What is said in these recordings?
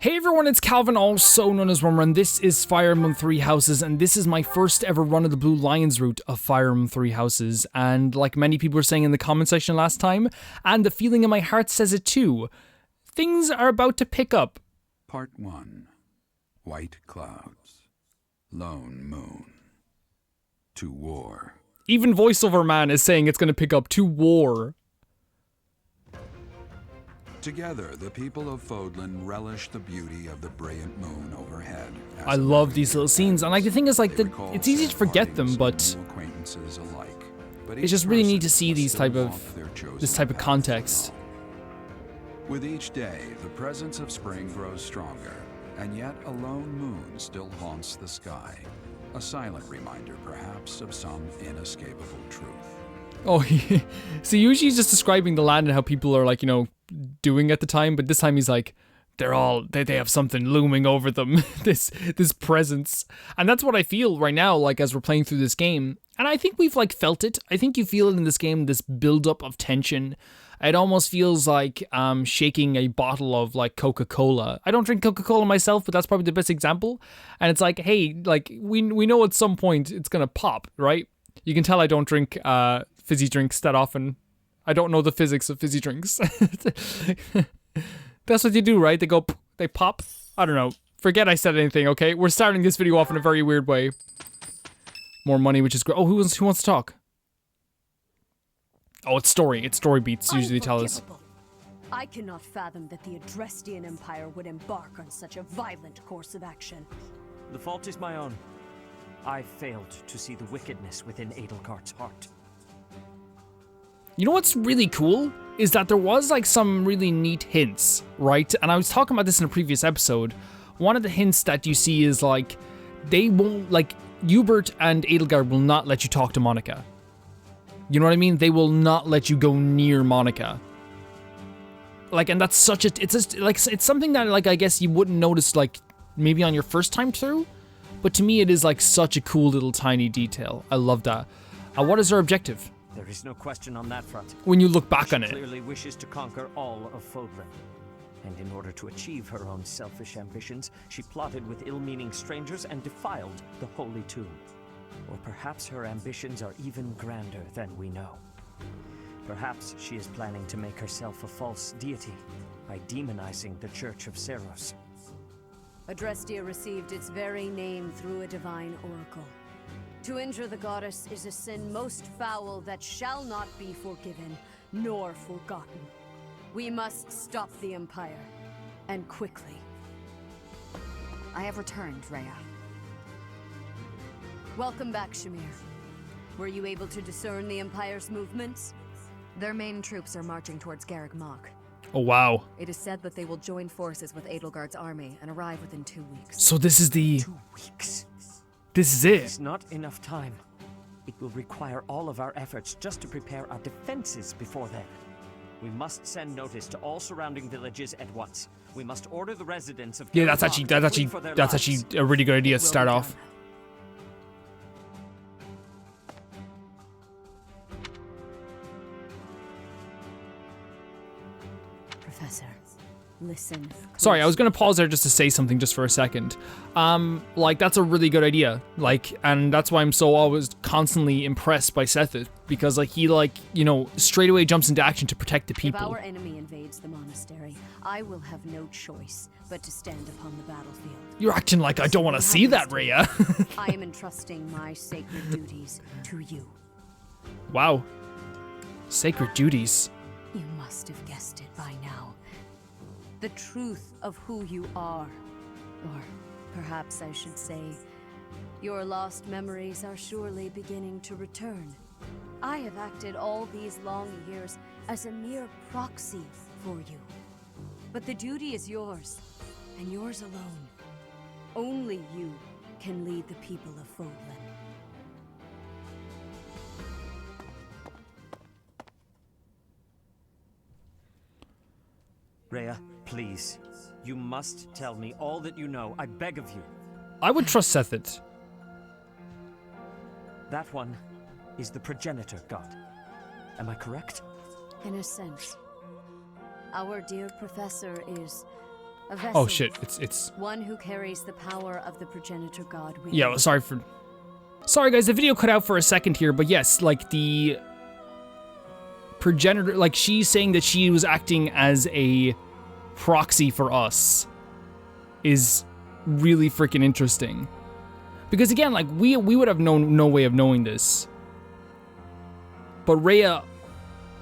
Hey everyone, it's Calvin, also known as Rumrun. This is Fire Emblem 3 Houses, and this is my first ever run of the Blue Lions route of Fire Emblem 3 Houses. And like many people were saying in the comment section last time, and the feeling in my heart says it too, things are about to pick up. Part 1. White Clouds. Lone Moon. To War. Even voiceover man is saying it's going to pick up to war. Together, the people of Fodlan relish the beauty of the brilliant moon overhead. I love these little scenes, and like the thing is, like, it's easy to forget them, but it's just really neat to see these this type of context. With each day, the presence of spring grows stronger, and yet a lone moon still haunts the sky. A silent reminder, perhaps, of some inescapable truth. Oh, so usually he's just describing the land and how people are, like, you know, doing at the time, but this time he's like, they have something looming over them, this presence. And that's what I feel right now, like, as we're playing through this game. And I think we've, like, felt it. I think you feel it in this game, this build-up of tension. It almost feels like shaking a bottle of, like, Coca-Cola. I don't drink Coca-Cola myself, but that's probably the best example. And it's like, hey, like, we know at some point it's gonna pop, right? You can tell I don't drink fizzy drinks that often. I don't know the physics of fizzy drinks. That's what you do, right? They go, they pop. I don't know. Forget I said anything, okay? We're starting this video off in a very weird way. More money, which is great. Oh, who wants to talk? Oh, it's story. It's story beats, usually tell us. I cannot fathom that the Adrestian Empire would embark on such a violent course of action. The fault is my own. I failed to see the wickedness within Edelgard's heart. You know what's really cool? Is that there was like some really neat hints, right? And I was talking about this in a previous episode. One of the hints that you see is like, they won't, like, Hubert and Edelgard will not let you talk to Monica. You know what I mean? They will not let you go near Monica. Like, and that's such a, it's just, like, it's something that, like, I guess you wouldn't notice, like, maybe on your first time through. But to me, it is like such a cool little tiny detail. I love that. What is her objective? There is no question on that front. When you look back on it. She clearly wishes to conquer all of Fodlan. And in order to achieve her own selfish ambitions, she plotted with ill-meaning strangers and defiled the Holy Tomb. Or perhaps her ambitions are even grander than we know. Perhaps she is planning to make herself a false deity by demonizing the Church of Seros. Adrestia received its very name through a divine oracle. To injure the goddess is a sin most foul that shall not be forgiven, nor forgotten. We must stop the Empire, and quickly. I have returned, Rhea. Welcome back, Shamir. Were you able to discern the Empire's movements? Their main troops are marching towards GARREG MACH. Oh, wow. It is said that they will join forces with Edelgard's army and arrive within 2 weeks. So this is the... 2 weeks? This is it. It's not enough time. It will require all of our efforts just to prepare our defenses before then. We must send notice to all surrounding villages at once. We must order the residents of Yeah, GARREG that's actually a really good idea to start off. Professor, listen. Sorry, I was gonna pause there just to say something just for a second. Like, that's a really good idea. Like, and that's why I'm so always constantly impressed by Seth, because like he, like, you know, straight away jumps into action to protect the If people. our enemy invades the monastery, I will have no choice but to stand upon the battlefield. You're acting like I don't want to see that, Rhea. I am entrusting my sacred duties to you. Wow. Sacred duties. You must have guessed it by now. The truth of who you are. Or perhaps I should say, your lost memories are surely beginning to return. I have acted all these long years as a mere proxy for you. But the duty is yours, and yours alone. Only you can lead the people of Fodlan. Rhea, please. You must tell me all that you know. I beg of you. I would trust Seth. That one is the progenitor god. Am I correct? In a sense. Our dear professor is A vessel. Oh shit, it's One who carries the power of the progenitor god within. yeah, sorry guys, the video cut out for a second here, but yes, like the progenitor, like she's saying that she was acting as a proxy for us is really freaking interesting. Because again, like we would have no way of knowing this. But Rhea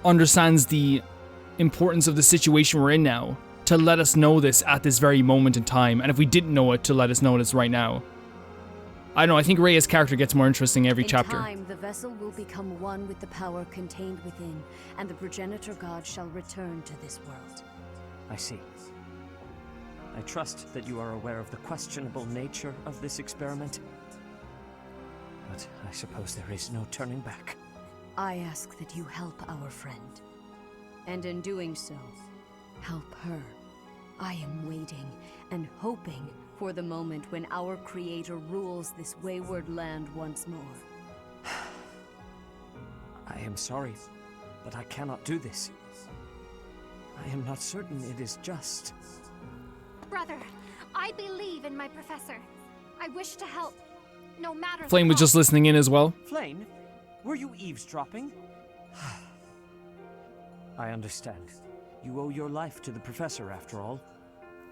understands the importance of the situation we're in now to let us know this at this very moment in time, and if we didn't know it, to let us know this right now. I don't know, I think Rhea's character gets more interesting every chapter. In time, the vessel will become one with the power contained within, and the progenitor god shall return to this world. I see. I trust that you are aware of the questionable nature of this experiment. But I suppose there is no turning back. I ask that you help our friend. And in doing so, help her. I am waiting and hoping for the moment when our creator rules this wayward land once more. I am sorry, but I cannot do this. I am not certain it is just. Brother, I believe in my professor. I wish to help, no matter the Flame was just cost. listening in as well. Flame, were you eavesdropping? I understand. You owe your life to the professor, after all.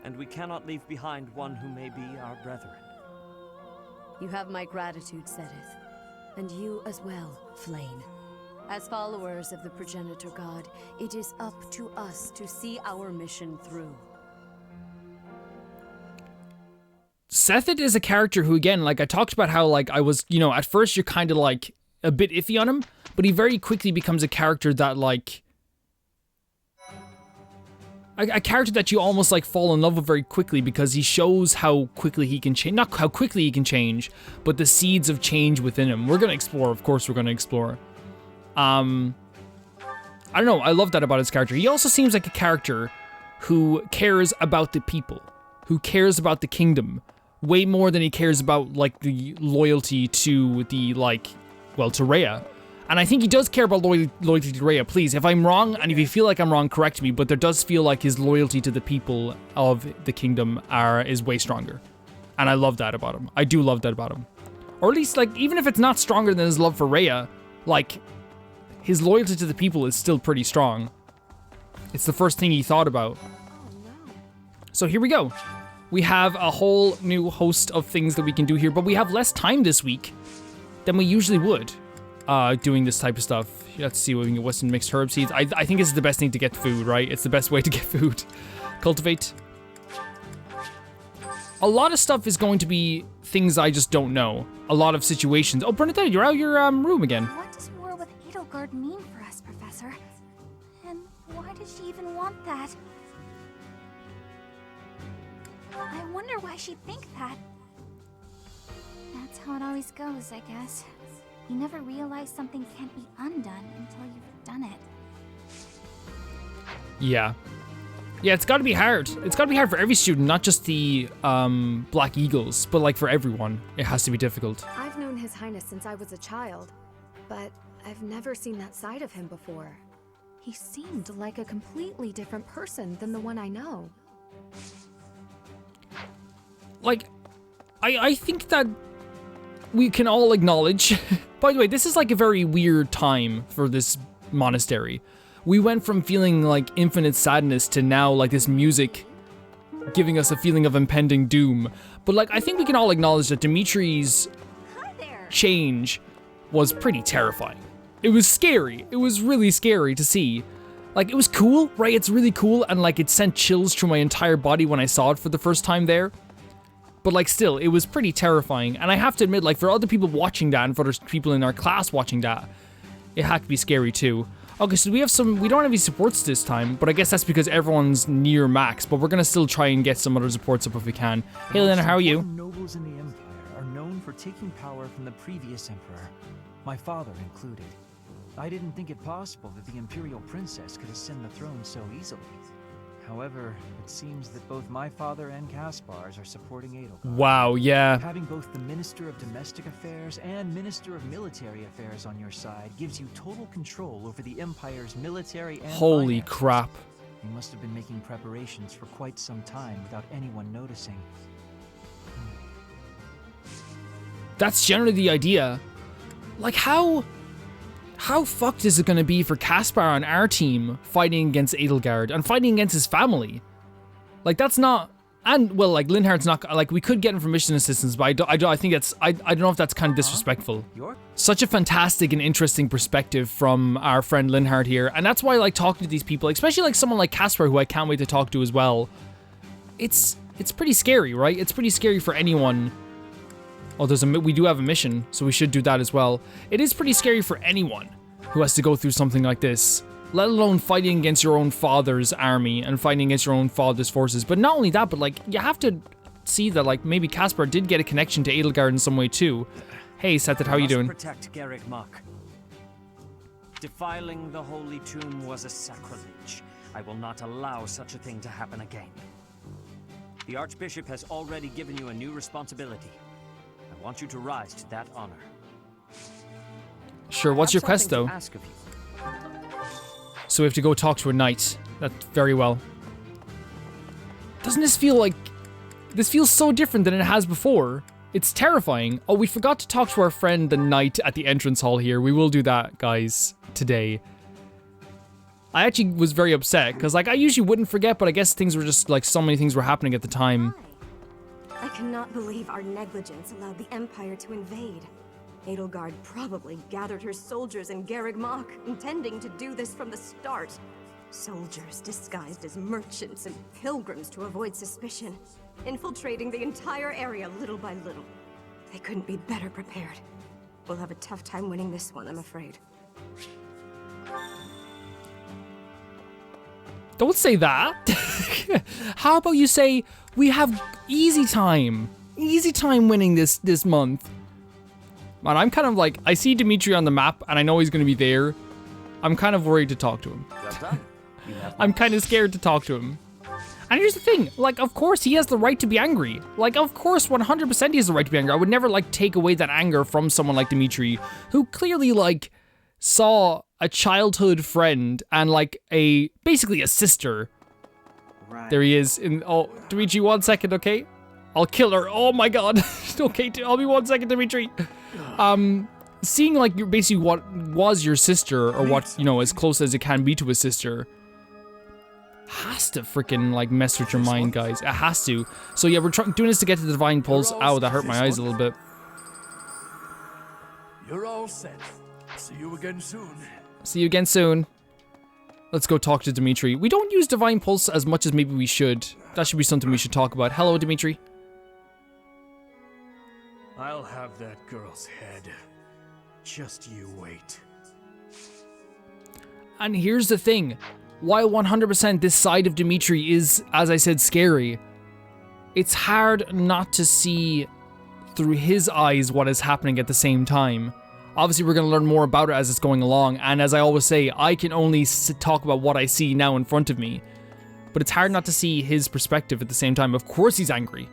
And we cannot leave behind one who may be our brethren. You have my gratitude, Sedith. And you as well, Flame. As followers of the progenitor god, it is up to us to see our mission through. Sethid is a character who, again, like I talked about how, like, I was, you know, at first you're kind of like a bit iffy on him, but he very quickly becomes a character that, like, a character that you almost like fall in love with very quickly, because he shows how quickly he can change. Not how quickly he can change, but the seeds of change within him. We're gonna explore, of course we're gonna explore. I don't know, I love that about his character. He also seems like a character who cares about the people, who cares about the kingdom, way more than he cares about, like, the loyalty to the, like, well, to Rhea. And I think he does care about loyalty to Rhea. Please, if I'm wrong, and if you feel like I'm wrong, correct me, but there does feel like his loyalty to the people of the kingdom is way stronger. And I love that about him. I do love that about him. Or at least, like, even if it's not stronger than his love for Rhea, like, his loyalty to the people is still pretty strong. It's the first thing he thought about. So here we go. We have a whole new host of things that we can do here, but we have less time this week than we usually would doing this type of stuff. Let's see what we can get. What's in mixed herb seeds? I think this is the best thing to get food, right? It's the best way to get food. Cultivate. A lot of stuff is going to be things I just don't know. A lot of situations. Oh, Bernadette, you're out of your room again. What does war with Edelgard mean for us, Professor? And why does she even want that? I wonder why she'd think that. That's how it always goes, I guess. You never realize something can't be undone until you've done it. Yeah. Yeah, it's gotta be hard. It's gotta be hard for every student, not just the Black Eagles, but like for everyone. It has to be difficult. I've known His Highness since I was a child, but I've never seen that side of him before. He seemed like a completely different person than the one I know. Like, I think that we can all acknowledge. By the way, this is like a very weird time for this monastery. We went from feeling like infinite sadness to now like this music giving us a feeling of impending doom. But like, I think we can all acknowledge that Dimitri's change was pretty terrifying. It was scary. It was really scary to see. Like, it was cool, right? It's really cool, and like it sent chills through my entire body when I saw it for the first time there. But like, still, it was pretty terrifying. And I have to admit, like, for other people watching that and for other people in our class watching that, it had to be scary too. Okay, so we don't have any supports this time, but I guess that's because everyone's near max, but we're gonna still try and get some other supports up if we can. Hey, Lena, how are you? Nobles in the Empire are known for taking power from the previous emperor, my father included. I didn't think it possible that the Imperial Princess could ascend the throne so easily. However, it seems that both my father and Caspar's are supporting Edelgard. Wow, yeah. Having both the Minister of Domestic Affairs and Minister of Military Affairs on your side gives you total control over the Empire's military and Holy finances. crap. He must have been making preparations for quite some time without anyone noticing. That's generally the idea. Like, how fucked is it going to be for Caspar on our team fighting against Edelgard and fighting against his family? Like, that's not... And, well, like, Linhardt's not... Like, we could get him for mission assistance, but I think that's... I don't know if that's kind of disrespectful. Such a fantastic and interesting perspective from our friend Linhardt here. And that's why I like talking to these people, especially like someone like Caspar, who I can't wait to talk to as well. It's pretty scary, right? It's pretty scary for anyone... Oh, we do have a mission, so we should do that as well. It is pretty scary for anyone who has to go through something like this, let alone fighting against your own father's army and fighting against your own father's forces. But not only that, but like, you have to see that like maybe Caspar did get a connection to Edelgard in some way too. Hey, Sethet, how you doing? Protect GARREG MACH. Defiling the holy tomb was a sacrilege. I will not allow such a thing to happen again. The Archbishop has already given you a new responsibility. I want you to rise to that honor. Sure, what's your quest though? So we have to go talk to a knight. That's very well. Doesn't this feel like... This feels so different than it has before. It's terrifying. Oh, we forgot to talk to our friend the knight at the entrance hall here. We will do that, guys, today. I actually was very upset, because like I usually wouldn't forget, but I guess things were just like so many things were happening at the time. I cannot believe our negligence allowed the Empire to invade. Edelgard probably gathered her soldiers in GARREG MACH, intending to do this from the start. Soldiers disguised as merchants and pilgrims to avoid suspicion, infiltrating the entire area little by little. They couldn't be better prepared. We'll have a tough time winning this one, I'm afraid. Don't say that. How about you say we have easy time winning this month? Man, I'm kind of like, I see Dimitri on the map and I know he's going to be there. I'm kind of worried to talk to him. I'm kind of scared to talk to him. And here's the thing, like, of course he has the right to be angry. Like, of course, 100% he has the right to be angry. I would never, like, take away that anger from someone like Dimitri, who clearly, like, saw a childhood friend and, like, basically a sister. Right. There he is. Oh, Dimitri, 1 second, okay? I'll kill her. Oh my god. Okay, I'll be 1 second, Dimitri. Seeing, like, basically what was your sister, or what, you know, as close as it can be to a sister, has to freaking like mess with your mind, guys. It has to. So yeah, we're doing this to get to the Divine Pulse. Ow, that hurt my eyes a little bit. You're all set. See you again soon. See you again soon. Let's go talk to Dimitri. We don't use Divine Pulse as much as maybe we should. That should be something we should talk about. Hello, Dimitri. I'll have that girl's head. Just you wait. And here's the thing. While 100% this side of Dimitri is, as I said, scary, it's hard not to see through his eyes what is happening at the same time. Obviously, we're going to learn more about it as it's going along, and as I always say, I can only talk about what I see now in front of me. But it's hard not to see his perspective at the same time. Of course he's angry.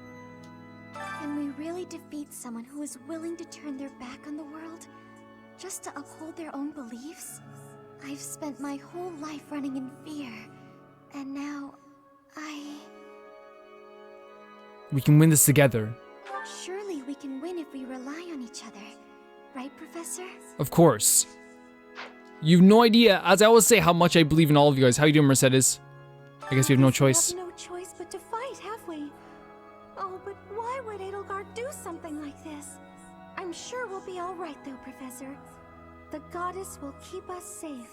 Can we really defeat someone who is willing to turn their back on the world just to uphold their own beliefs? I've spent my whole life running in fear, and now We can win this together. Surely we can win if we rely on each other, right, Professor? Of course. You've no idea, as I always say, how much I believe in all of you guys. How you doing, Mercedes? I guess we have no choice. We have no choice but to fight, have we? Oh, but why would Edelgard do something like this? I'm sure we'll be all right, though, Professor. The goddess will keep us safe.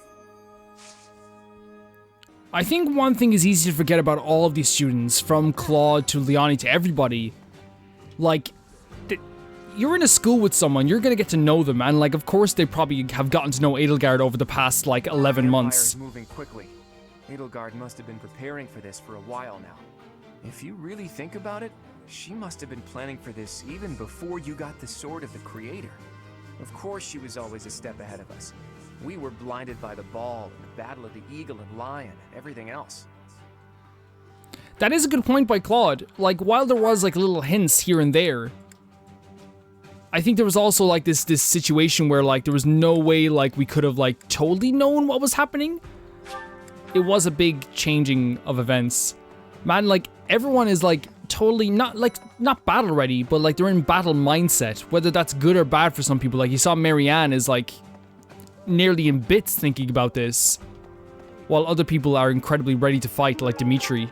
I think one thing is easy to forget about all of these students, from Claude to Leonie to everybody. Like, you're in a school with someone, you're gonna get to know them, and like, of course they probably have gotten to know Edelgard over the past, like, 11 months. The Empire is moving quickly. Edelgard must have been preparing for this for a while now. If you really think about it, she must have been planning for this even before you got the Sword of the Creator. Of course she was always a step ahead of us. We were blinded by the ball, and the battle of the eagle and lion, and everything else. That is a good point by Claude. Like, while there was like little hints here and there, I think there was also like this situation where like there was no way like we could have like totally known what was happening. it was a big changing of events. Man, like, everyone is, like, totally not battle ready, but, like, they're in battle mindset. Whether that's good or bad for some people. Like, you saw Marianne is, like, nearly in bits thinking about this, while other people are incredibly ready to fight, like Dimitri.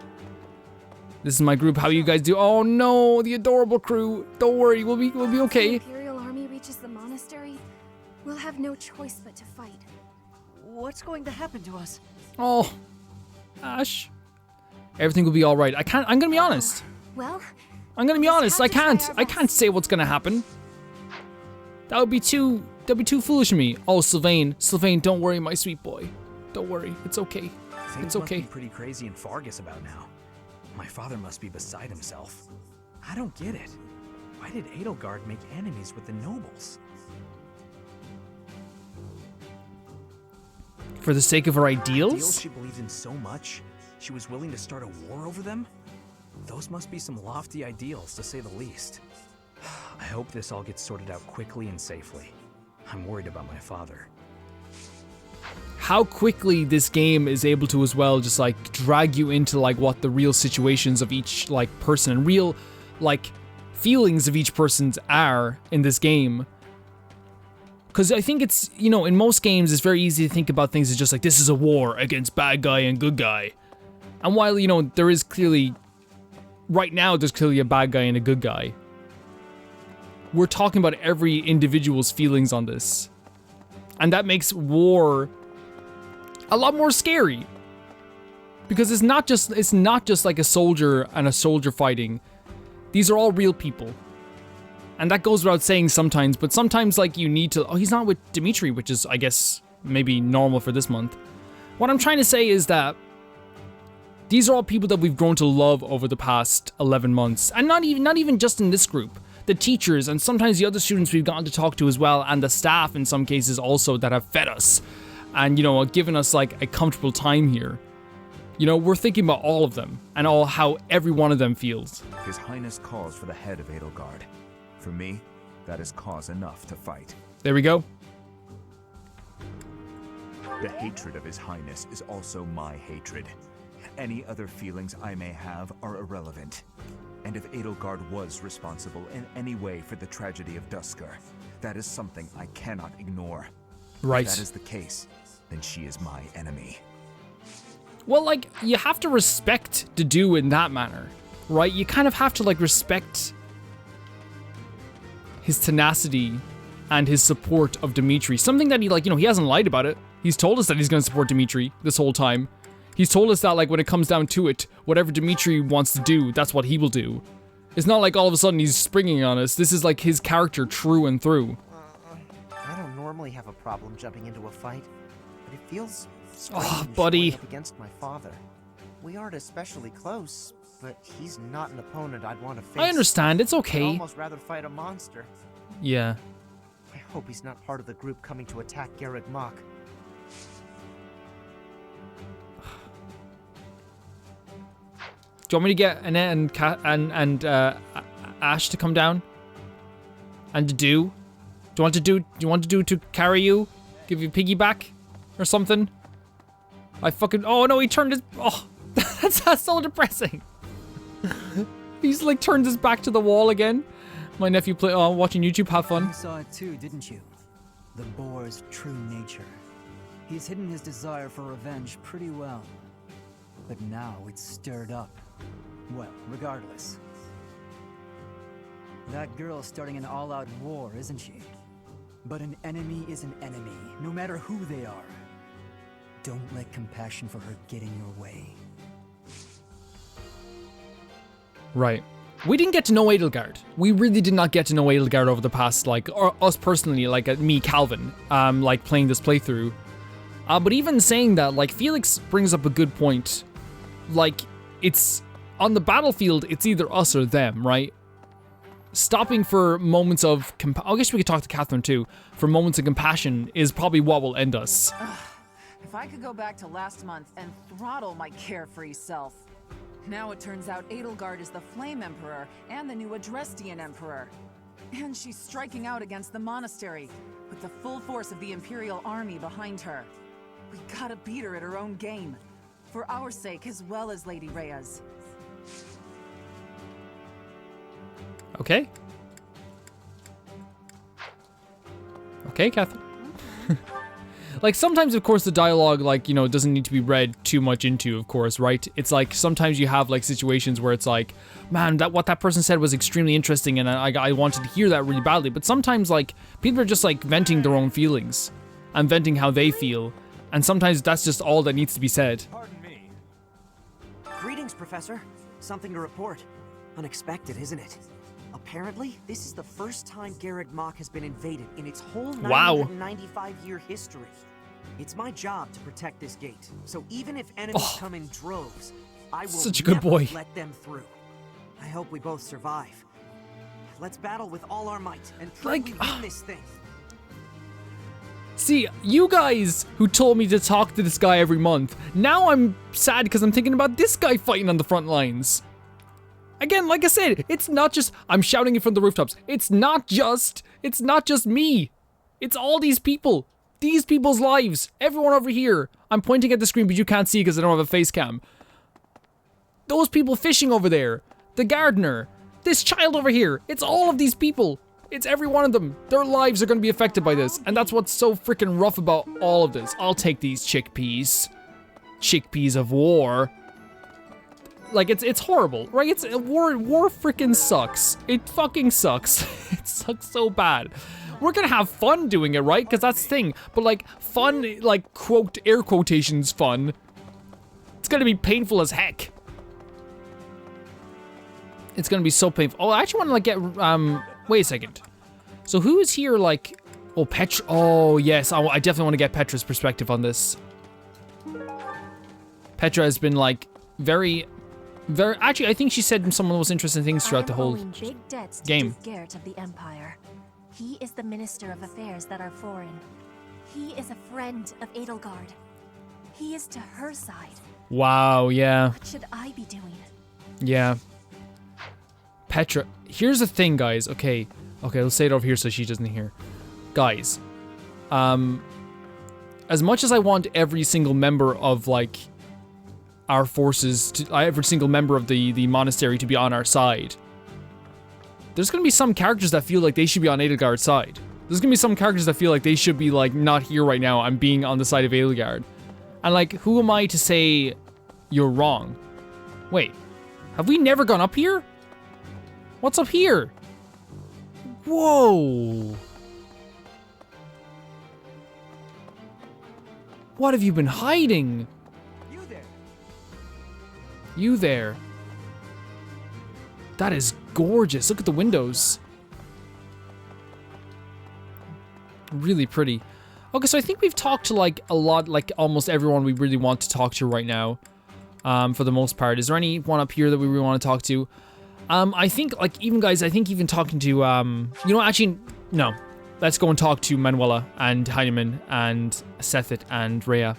This is my group. How you guys do? Oh no, the adorable crew. Don't worry, we'll be okay. If the Imperial army reaches the monastery, we'll have no choice but to fight. What's going to happen to us? Oh, Ash. Everything will be all right. I'm gonna be honest. Well, I'm gonna be honest. I can't say what's gonna happen. That'd be too foolish of me. Oh, Sylvain, don't worry, my sweet boy. Don't worry, it's okay. Things It's okay. must be pretty crazy in Fargus about now. My father must be beside himself. I don't get it. Why did Edelgard make enemies with the nobles? For the sake of her Ideals ideals? she believed in so much, she was willing to start a war over them? Those must be some lofty ideals, to say the least. I hope this all gets sorted out quickly and safely. I'm worried about my father. How quickly this game is able to as well just like drag you into like what the real situations of each like person and real like feelings of each person's are in this game. Because I think it's, you know, in most games it's very easy to think about things as just like this is a war against bad guy and good guy. And while, you know, there is clearly, right now there's clearly a bad guy and a good guy, we're talking about every individual's feelings on this. And that makes war a lot more scary. Because it's not just like a soldier and a soldier fighting. These are all real people. And that goes without saying sometimes, but sometimes like you need to, oh, he's not with Dimitri, which is, I guess, maybe normal for this month. What I'm trying to say is that these are all people that we've grown to love over the past 11 months. And not even just in this group. The teachers and sometimes the other students we've gotten to talk to as well, and the staff in some cases also that have fed us and, you know, given us like a comfortable time here. You know, we're thinking about all of them and all how every one of them feels. His Highness calls for the head of Edelgard. For me, that is cause enough to fight. There we go. The hatred of His Highness is also my hatred. Any other feelings I may have are irrelevant. And if Edelgard was responsible in any way for the tragedy of Duscur, that is something I cannot ignore. Right. If that is the case, then she is my enemy. Well, like, you have to respect Dedue in that manner, right? You kind of have to, like, respect his tenacity and his support of Dimitri. Something that he, like, you know, he hasn't lied about it. He's told us that he's going to support Dimitri this whole time. He's told us that, like, when it comes down to it, whatever Dimitri wants to do, that's what he will do. It's not like all of a sudden he's springing on us. This is, like, his character true and through. I don't normally have a problem jumping into a fight, but it feels Oh, buddy. up against my father. We aren't especially close, but he's not an opponent I'd want to face. I understand. It's I'd okay. almost rather fight a monster. Yeah. I hope he's not part of the group coming to attack GARREG MACH. Do you want me to get Annette and Ash to come down? And Dedue? Do you want Dedue to carry you? Give you piggyback? Or something? Oh no, he turned his, oh, that's so depressing. He's like turned his back to the wall again. My nephew watching YouTube, have fun. You saw it too, didn't you? The boar's true nature. He's hidden his desire for revenge pretty well. But now it's stirred up. Well, regardless. That girl's starting an all-out war, isn't she? But an enemy is an enemy, no matter who they are. Don't let compassion for her get in your way. Right. We didn't get to know Edelgard. We really did not get to know Edelgard over the past, like, or us personally, like me, Calvin, like playing this playthrough. But even saying that, like, Felix brings up a good point. Like, it's, on the battlefield, it's either us or them, right? Stopping for moments of, I guess we could talk to Catherine too, for moments of compassion is probably what will end us. If I could go back to last month and throttle my carefree self. Now it turns out Edelgard is the Flame Emperor and the new Adrestian Emperor. And she's striking out against the Monastery, with the full force of the Imperial army behind her. We gotta beat her at her own game. For our sake as well as Lady Rhea's. Okay. Okay, Catherine. Like, sometimes, of course, the dialogue, like, you know, doesn't need to be read too much into, of course, right? It's like, sometimes you have, like, situations where it's like, man, what that person said was extremely interesting, and I wanted to hear that really badly. But sometimes, like, people are just, like, venting their own feelings and venting how they feel. And sometimes that's just all that needs to be said. Pardon me. Greetings, Professor. Something to report. Unexpected, isn't it? Apparently, this is the first time GARREG MACH has been invaded in its whole 995-year history. It's my job to protect this gate, so even if enemies come in droves, I will such a good boy. let them through. I hope we both survive. Let's battle with all our might and try to win this thing. See, you guys who told me to talk to this guy every month, now I'm sad because I'm thinking about this guy fighting on the front lines. Again, like I said, it's not just I'm shouting it from the rooftops. It's not just me. It's all these people. These people's lives. Everyone over here. I'm pointing at the screen, but you can't see because I don't have a face cam. Those people fishing over there. The gardener. This child over here. It's all of these people. It's every one of them. Their lives are going to be affected by this. And that's what's so freaking rough about all of this. I'll take these chickpeas. Chickpeas of war. Like, it's horrible, right? It's war freaking sucks. It fucking sucks. It sucks so bad. We're gonna have fun doing it, right? Because that's the thing. But like, fun, like, air quotations fun. It's gonna be painful as heck. It's gonna be so painful. Oh, I actually want to, like, get, wait a second. So who is here, like, oh, Petra, oh, yes. I definitely want to get Petra's perspective on this. Petra has been, like, very, actually, I think she said some of the most interesting things throughout the whole big debts to game. Garrett of the Empire. He is the Minister of Affairs that are foreign. He is a friend of Edelgard. He is to her side. Wow, yeah. What should I be doing? Yeah. Petra, here's the thing, guys. Okay, let's say it over here so she doesn't hear. Guys, as much as I want every single member of, like, our forces, every single member of the monastery to be on our side, there's gonna be some characters that feel like they should be on Edelgard's side. There's gonna be some characters that feel like they should be, like, not here right now and being on the side of Edelgard. And, like, who am I to say you're wrong? Wait, have we never gone up here? What's up here? Whoa. What have you been hiding? You there. That is gorgeous. Look at the windows. Really pretty. Okay, so I think we've talked to, like, a lot, like, almost everyone we really want to talk to right now. For the most part. Is there anyone up here that we really want to talk to? I think, like, even guys, I think even talking to, you know, actually, no. Let's go and talk to Manuela and Heinemann and Sethit and Rhea.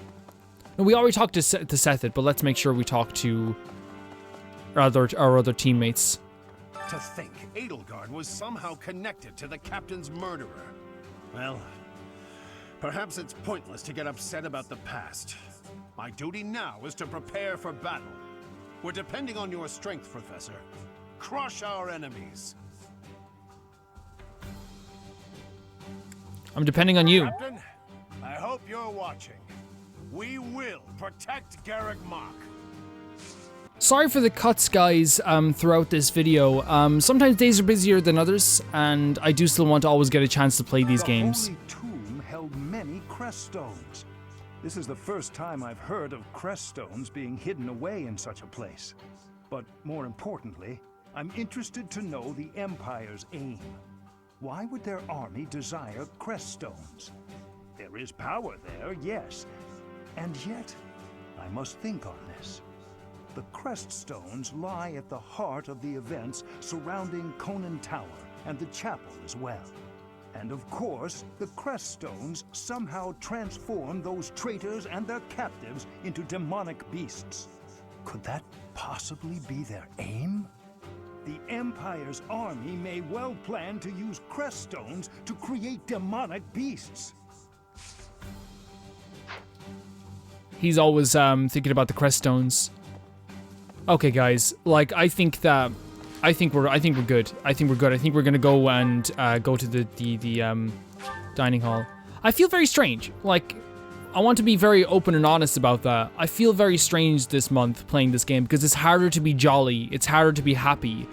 No, we already talked to Sethit, but let's make sure we talk to our other teammates. To think Edelgard was somehow connected to the captain's murderer. Well, perhaps it's pointless to get upset about the past. My duty now is to prepare for battle. We're depending on your strength, Professor. Crush our enemies. I'm depending on you. Captain, I hope you're watching. We will protect GARREG MACH. Sorry for the cuts, guys, throughout this video. Sometimes days are busier than others, and I do still want to always get a chance to play these games. The Holy Tomb held many crest stones. This is the first time I've heard of crest stones being hidden away in such a place. But more importantly, I'm interested to know the Empire's aim. Why would their army desire crest stones? There is power there, yes. And yet, I must think on this. The crest stones lie at the heart of the events surrounding Conan Tower and the chapel as well. And of course, the crest stones somehow transform those traitors and their captives into demonic beasts. Could that possibly be their aim? The Empire's army may well plan to use crest stones to create demonic beasts. He's always thinking about the crest stones. Okay, guys. Like, I think we're good. I think we're good. I think we're gonna go and go to the dining hall. I feel very strange. Like, I want to be very open and honest about that. I feel very strange this month playing this game because it's harder to be jolly. It's harder to be happy.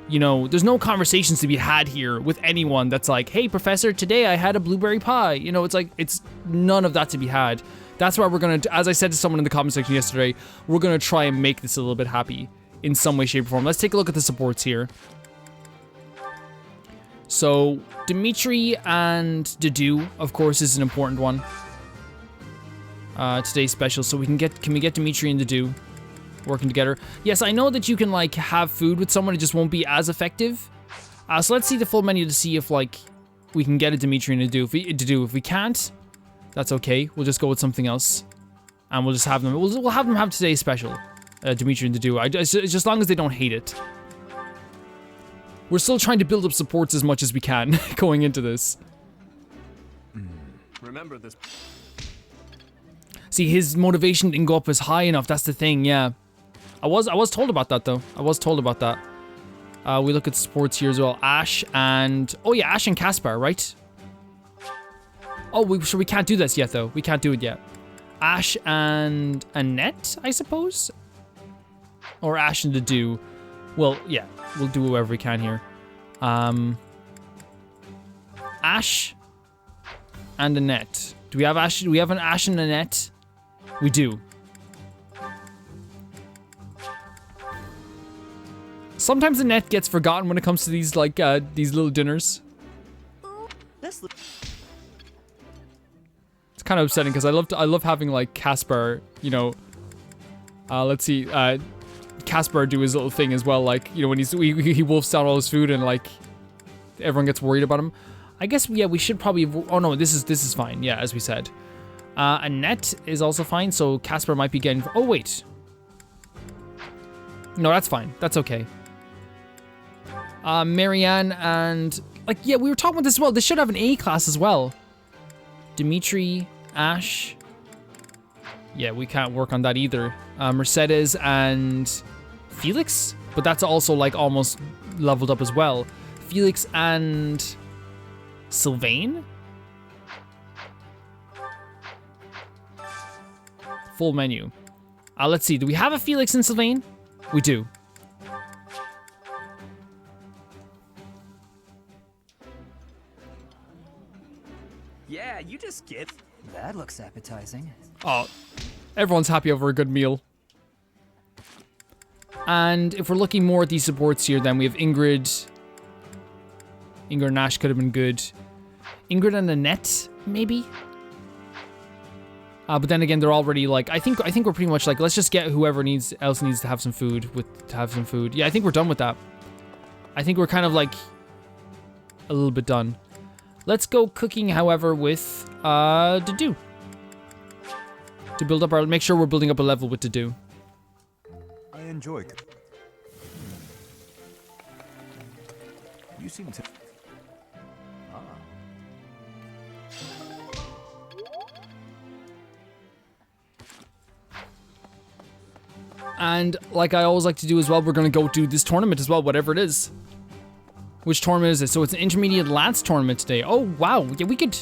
You know, there's no conversations to be had here with anyone that's like, hey, Professor, today I had a blueberry pie. You know, it's like, it's none of that to be had. That's why we're gonna, as I said to someone in the comment section yesterday, we're gonna try and make this a little bit happy in some way, shape, or form. Let's take a look at the supports here. So, Dimitri and Dedu, of course, is an important one. Today's special, so can we get Dimitri and Dedu working together? Yes, I know that you can like have food with someone, it just won't be as effective. So let's see the full menu to see if like we can get a Dimitri and Dedu. If we can't, that's okay. We'll just go with something else, and we'll just have them. We'll have them have today's special, Dimitri and Dedu. Just as long as they don't hate it. We're still trying to build up supports as much as we can going into this. Remember this. See, his motivation didn't go up as high enough. That's the thing. Yeah, I was told about that though. I was told about that. We look at sports here as well. Ash and Ash and Caspar, right? Oh, we can't do this yet though. We can't do it yet. Ash and Annette, I suppose, or Ash and Dedu. Well, yeah, we'll do whatever we can here. Ash and Annette. Do we have Ash? Do we have an Ash and Annette? We do. Sometimes Annette gets forgotten when it comes to these like these little dinners. It's kind of upsetting because I love having like Caspar, you know. Let's see, Caspar do his little thing as well, like, you know, when he wolfs down all his food and like everyone gets worried about him. I guess, yeah, we should probably, oh no, this is fine, yeah, as we said. Annette is also fine, so Caspar might be getting, oh wait. No, that's fine, that's okay. Marianne and, like, yeah, we were talking about this as well, this should have an A class as well. Dimitri, Ash. Yeah, we can't work on that either. Mercedes and Felix, but that's also like almost leveled up as well. Felix and Sylvain? Full menu. Let's see, do we have a Felix and Sylvain? We do. Yeah, you just get... That looks appetizing. Oh, everyone's happy over a good meal. And if we're looking more at these supports here, then we have Ingrid. Ingrid and Ash could have been good. Ingrid and Annette, maybe? But then again, they're already like, I think we're pretty much like, let's just get whoever else needs to have some food Yeah, I think we're done with that. I think we're kind of like a little bit done. Let's go cooking, however, with Dedu. To build up make sure we're building up a level with Dedu. I enjoy it. You seem to... And like I always like to do as well, we're gonna go do this tournament as well, whatever it is. Which tournament is it? So it's an intermediate lance tournament today. Oh, wow. Yeah, we could...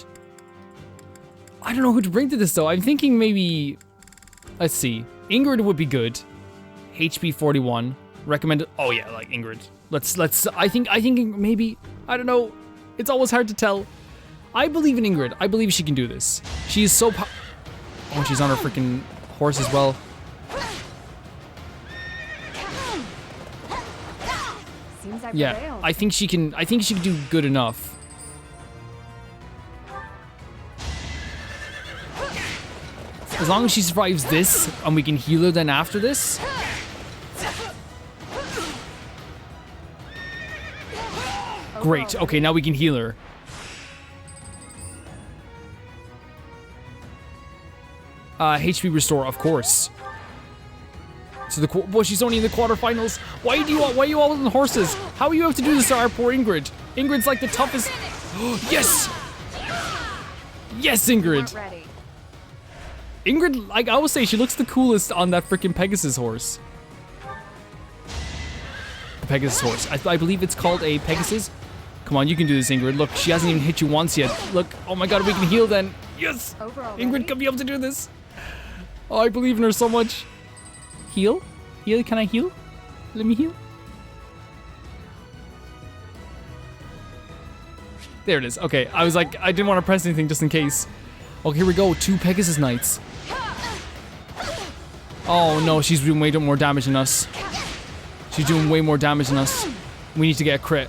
I don't know who to bring to this, though. I'm thinking maybe... Let's see. Ingrid would be good. HP 41. Recommended... Oh, yeah, like Ingrid. Let's... I think maybe... I don't know. It's always hard to tell. I believe in Ingrid. I believe she can do this. She is so... Oh, she's on her freaking horse as well. Yeah, I think she can do good enough. As long as she survives this and we can heal her then after this. Great. Okay, now we can heal her. HP restore, of course. So well, she's only in the quarterfinals. Why are you all on the horses? How are you have to do this to our poor Ingrid? Ingrid's like the toughest. Yes! Yes, Ingrid! Ingrid, like I always say, she looks the coolest on that freaking Pegasus horse. The Pegasus horse. I believe it's called a Pegasus. Come on, you can do this, Ingrid. Look, she hasn't even hit you once yet. Look, oh my god, we can heal then. Yes! Ingrid can be able to do this. Oh, I believe in her so much. Heal? Heal? Can I heal? Let me heal. There it is. Okay, I was like, I didn't want to press anything just in case. Okay, here we go. 2 Pegasus Knights. Oh no, she's doing way more damage than us. She's doing way more damage than us. We need to get a crit.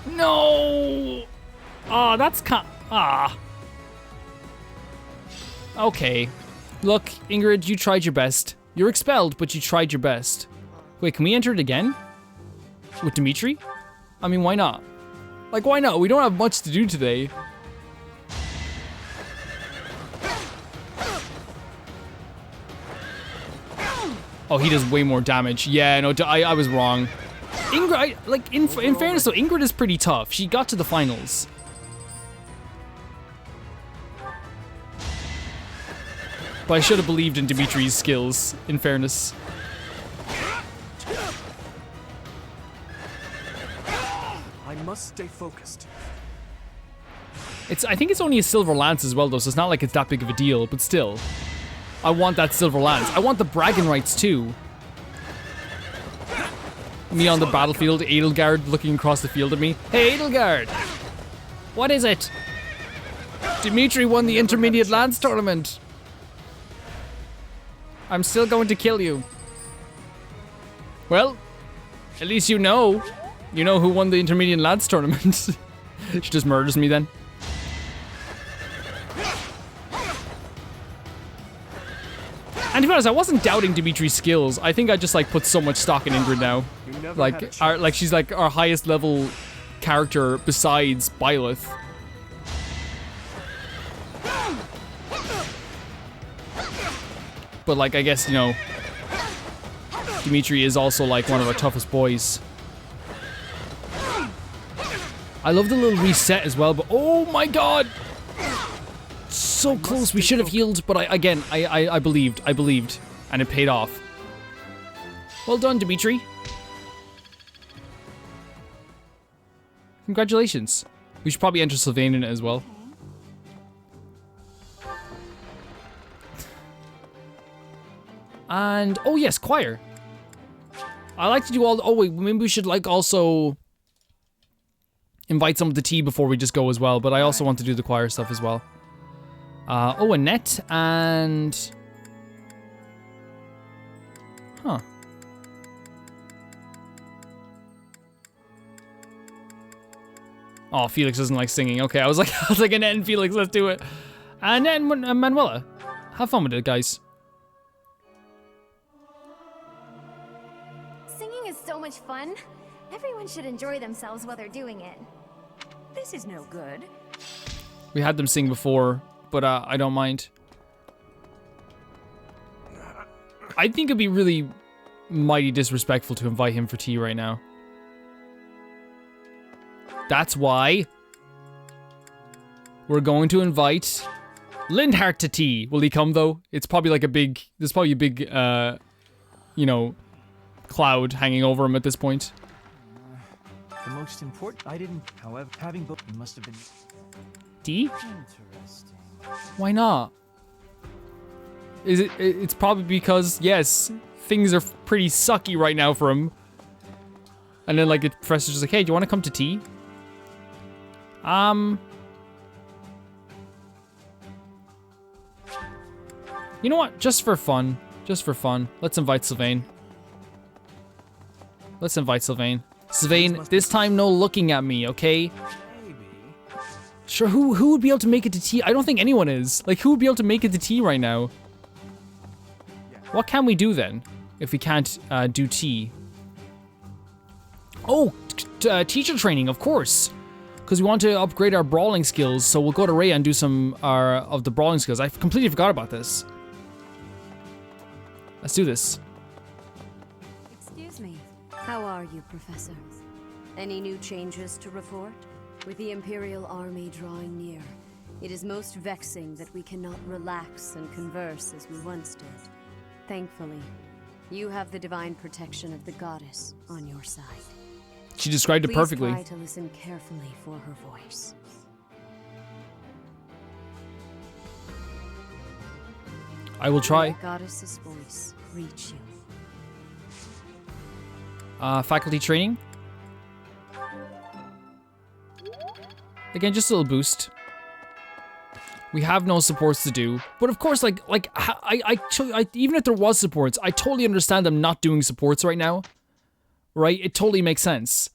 No! Oh, that's Okay. Look, Ingrid, you tried your best. You're expelled, but you tried your best. Wait, can we enter it again? With Dimitri? I mean, why not? Like, why not? We don't have much to do today. Oh, he does way more damage. Yeah, no, I was wrong. Ingrid, like, in fairness though, Ingrid is pretty tough. She got to the finals. But I should have believed in Dimitri's skills, in fairness. I must stay focused. I think it's only a silver lance as well though, so it's not like it's that big of a deal, but still. I want that silver lance. I want the bragging rights too. Me on the battlefield, Edelgard looking across the field at me. Hey Edelgard! What is it? Dimitri won the Intermediate Lance Tournament. I'm still going to kill you. Well, at least you know. You know who won the Intermediate Lance Tournament. She just murders me then. And to be honest, I wasn't doubting Dimitri's skills. I think I just like put so much stock in Ingrid now. Like she's like our highest level character besides Byleth. But like I guess, you know, Dimitri is also like one of our toughest boys. I love the little reset as well, but oh my god! So close, we should have healed, but I believed, and it paid off. Well done, Dimitri. Congratulations. We should probably enter Sylvain in it as well. And, oh yes, choir. I like to do all, oh wait, maybe we should like also invite some of the tea before we just go as well, but I also want to do the choir stuff as well. Oh, Annette and... Huh. Oh, Felix doesn't like singing. Okay, I was like Annette and Felix, let's do it. Annette and Manuela. Have fun with it, guys. Singing is so much fun. Everyone should enjoy themselves while they're doing it. This is no good. We had them sing before, but I don't mind. I think it'd be really mighty disrespectful to invite him for tea right now. That's why we're going to invite Lindhart to tea. Will he come though? It's probably like there's probably a big, you know, cloud hanging over him at this point. The most important, I didn't, however, having both must have been... Tea? Interesting. Why not? It's probably because, yes, things are pretty sucky right now for him. And then like the professor's just like, hey, do you want to come to tea? You know what? Just for fun, let's invite Sylvain. Sylvain, this time no looking at me, okay? Sure, who would be able to make it to tea? I don't think anyone is. Like, who would be able to make it to tea right now? What can we do then, if we can't do tea? Oh, teacher training, of course. Because we want to upgrade our brawling skills, so we'll go to Rhea and do some of the brawling skills. I completely forgot about this. Let's do this. Excuse me. How are you, Professor? Any new changes to report? With the Imperial Army drawing near, It is most vexing that we cannot relax and converse as we once did. Thankfully, you have the divine protection of the goddess on your side. She described it perfectly. Please try to listen carefully for her voice. I will try. May the goddess's voice reach you. Faculty training. Again, just a little boost. We have no supports to do, but of course, like I even if there was supports, I totally understand them not doing supports right now. Right? It totally makes sense.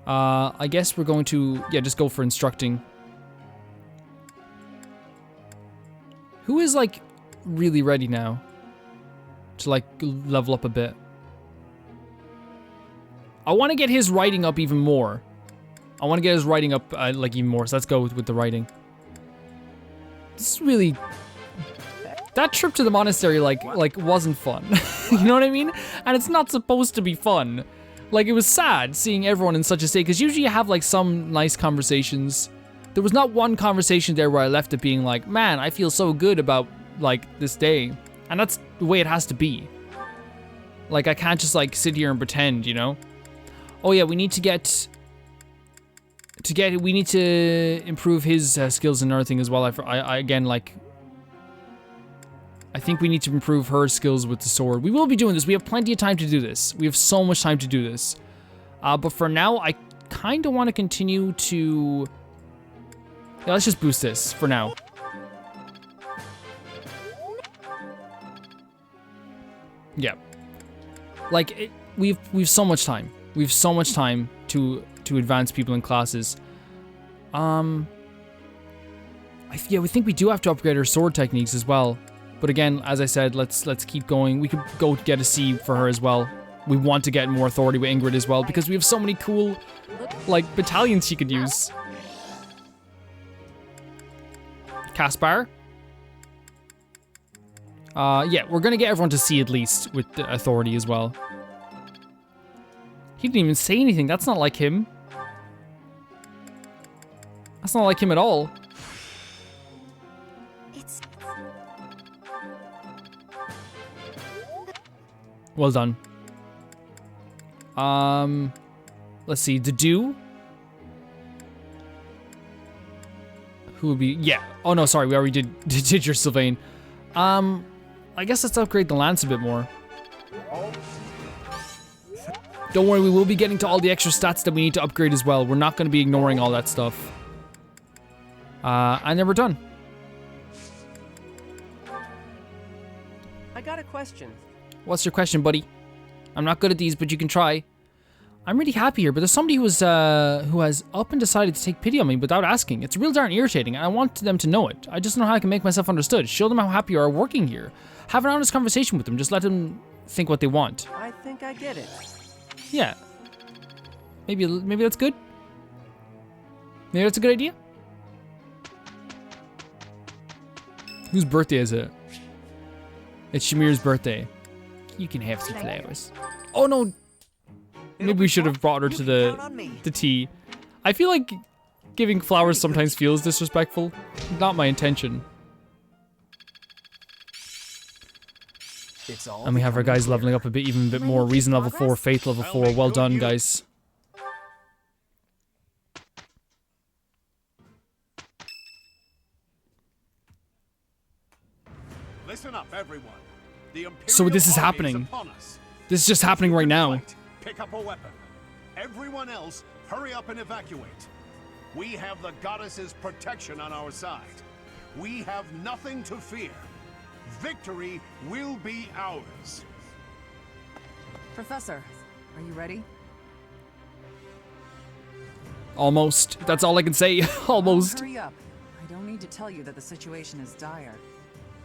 I guess we're going to, yeah, just go for instructing. Who is, like, really ready now to, like, level up a bit? I want to get his writing up even more. I want to get his writing up, like, even more. So let's go with the writing. This is really... That trip to the monastery, like wasn't fun. You know what I mean? And it's not supposed to be fun. Like, it was sad seeing everyone in such a state, because usually you have, like, some nice conversations. There was not one conversation there where I left it being like, man, I feel so good about, like, this day. And that's the way it has to be. Like, I can't just, like, sit here and pretend, you know? Oh, yeah, we need to we need to improve his skills and everything as well. I again, like... I think we need to improve her skills with the sword. We will be doing this. We have plenty of time to do this. We have so much time to do this. But for now, I kind of want to continue to... Yeah, let's just boost this for now. Yeah. Like, we've so much time. We have so much time to advance people in classes. Yeah, we think we do have to upgrade our sword techniques as well. But again, as I said, let's keep going. We could go get a C for her as well. We want to get more authority with Ingrid as well, because we have so many cool, like, battalions she could use. Caspar? Yeah, we're gonna get everyone to C at least with the authority as well. He didn't even say anything. That's not like him. That's not like him at all. Well done. Let's see. The do. Who would be? Yeah. Oh no, sorry. We already did your Sylvain. I guess let's upgrade the lance a bit more. Don't worry, we will be getting to all the extra stats that we need to upgrade as well. We're not going to be ignoring all that stuff. And then we're done. I got a question. What's your question, buddy? I'm not good at these, but you can try. I'm really happy here, but there's somebody who has up and decided to take pity on me without asking. It's real darn irritating, and I want them to know it. I just don't know how I can make myself understood. Show them how happy you are working here. Have an honest conversation with them. Just let them think what they want. I think I get it. Yeah. Maybe that's good. Maybe that's a good idea. Whose birthday is it? It's Shamir's birthday. You can have some flowers. Oh no! Maybe we should have brought her to the tea. I feel like giving flowers sometimes feels disrespectful. Not my intention. And we have our guys leveling up even a bit more. Reason level 4, Faith level 4. Well done, guys. Listen up, everyone. So this is happening. This is just happening right now. Pick up a weapon. Everyone else, hurry up and evacuate. We have the goddess's protection on our side. We have nothing to fear. Victory will be ours. Professor, are you ready? Almost. That's all I can say. Almost. Hurry up. I don't need to tell you that the situation is dire.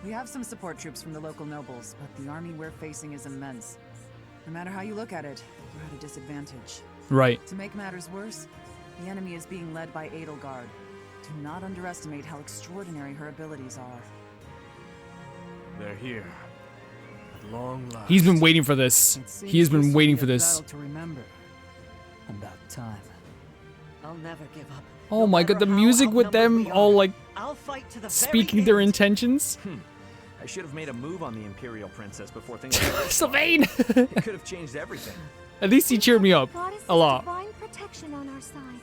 We have some support troops from the local nobles, but the army we're facing is immense. No matter how you look at it, you're at a disadvantage. Right. To make matters worse, the enemy is being led by Edelgard. Do not underestimate how extraordinary her abilities are. They're here. At long last. He's been waiting for this. He has been waiting for this. To remember. About time. I'll never give up. Oh my god, the music with them all like I'll fight to the speaking their intentions. I should have made a move on the Imperial Princess before things like this. Sylvain! It could have changed everything. At least he cheered me up a lot. Divine protection on our side.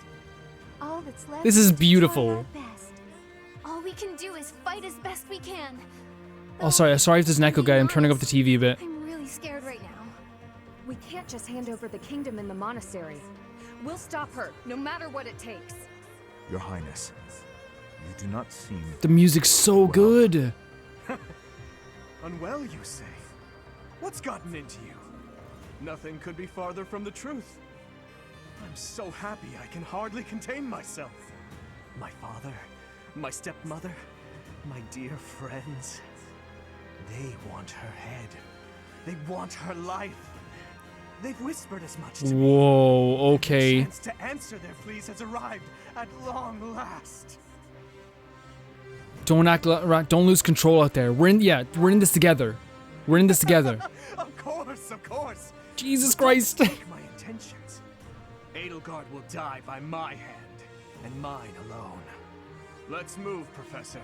All that's left This is to try beautiful. our best. All we can do is fight as best we can. Oh, sorry if there's an echo, guy. I'm turning up the TV a bit. I'm really scared right now. We can't just hand over the kingdom in the monastery. We'll stop her, no matter what it takes. Your Highness, you do not seem... The music's so good. Unwell, you say? What's gotten into you? Nothing could be farther from the truth. I'm so happy I can hardly contain myself. My father, my stepmother, my dear friends. They want her head. They want her life. They've whispered as much to me. Whoa, okay. The chance to answer their pleas has arrived at long last. Don't lose control out there. We're in this together. We're in this together. Of course. Jesus Christ. Take my intentions. Edelgard will die by my hand, and mine alone. Let's move, Professor.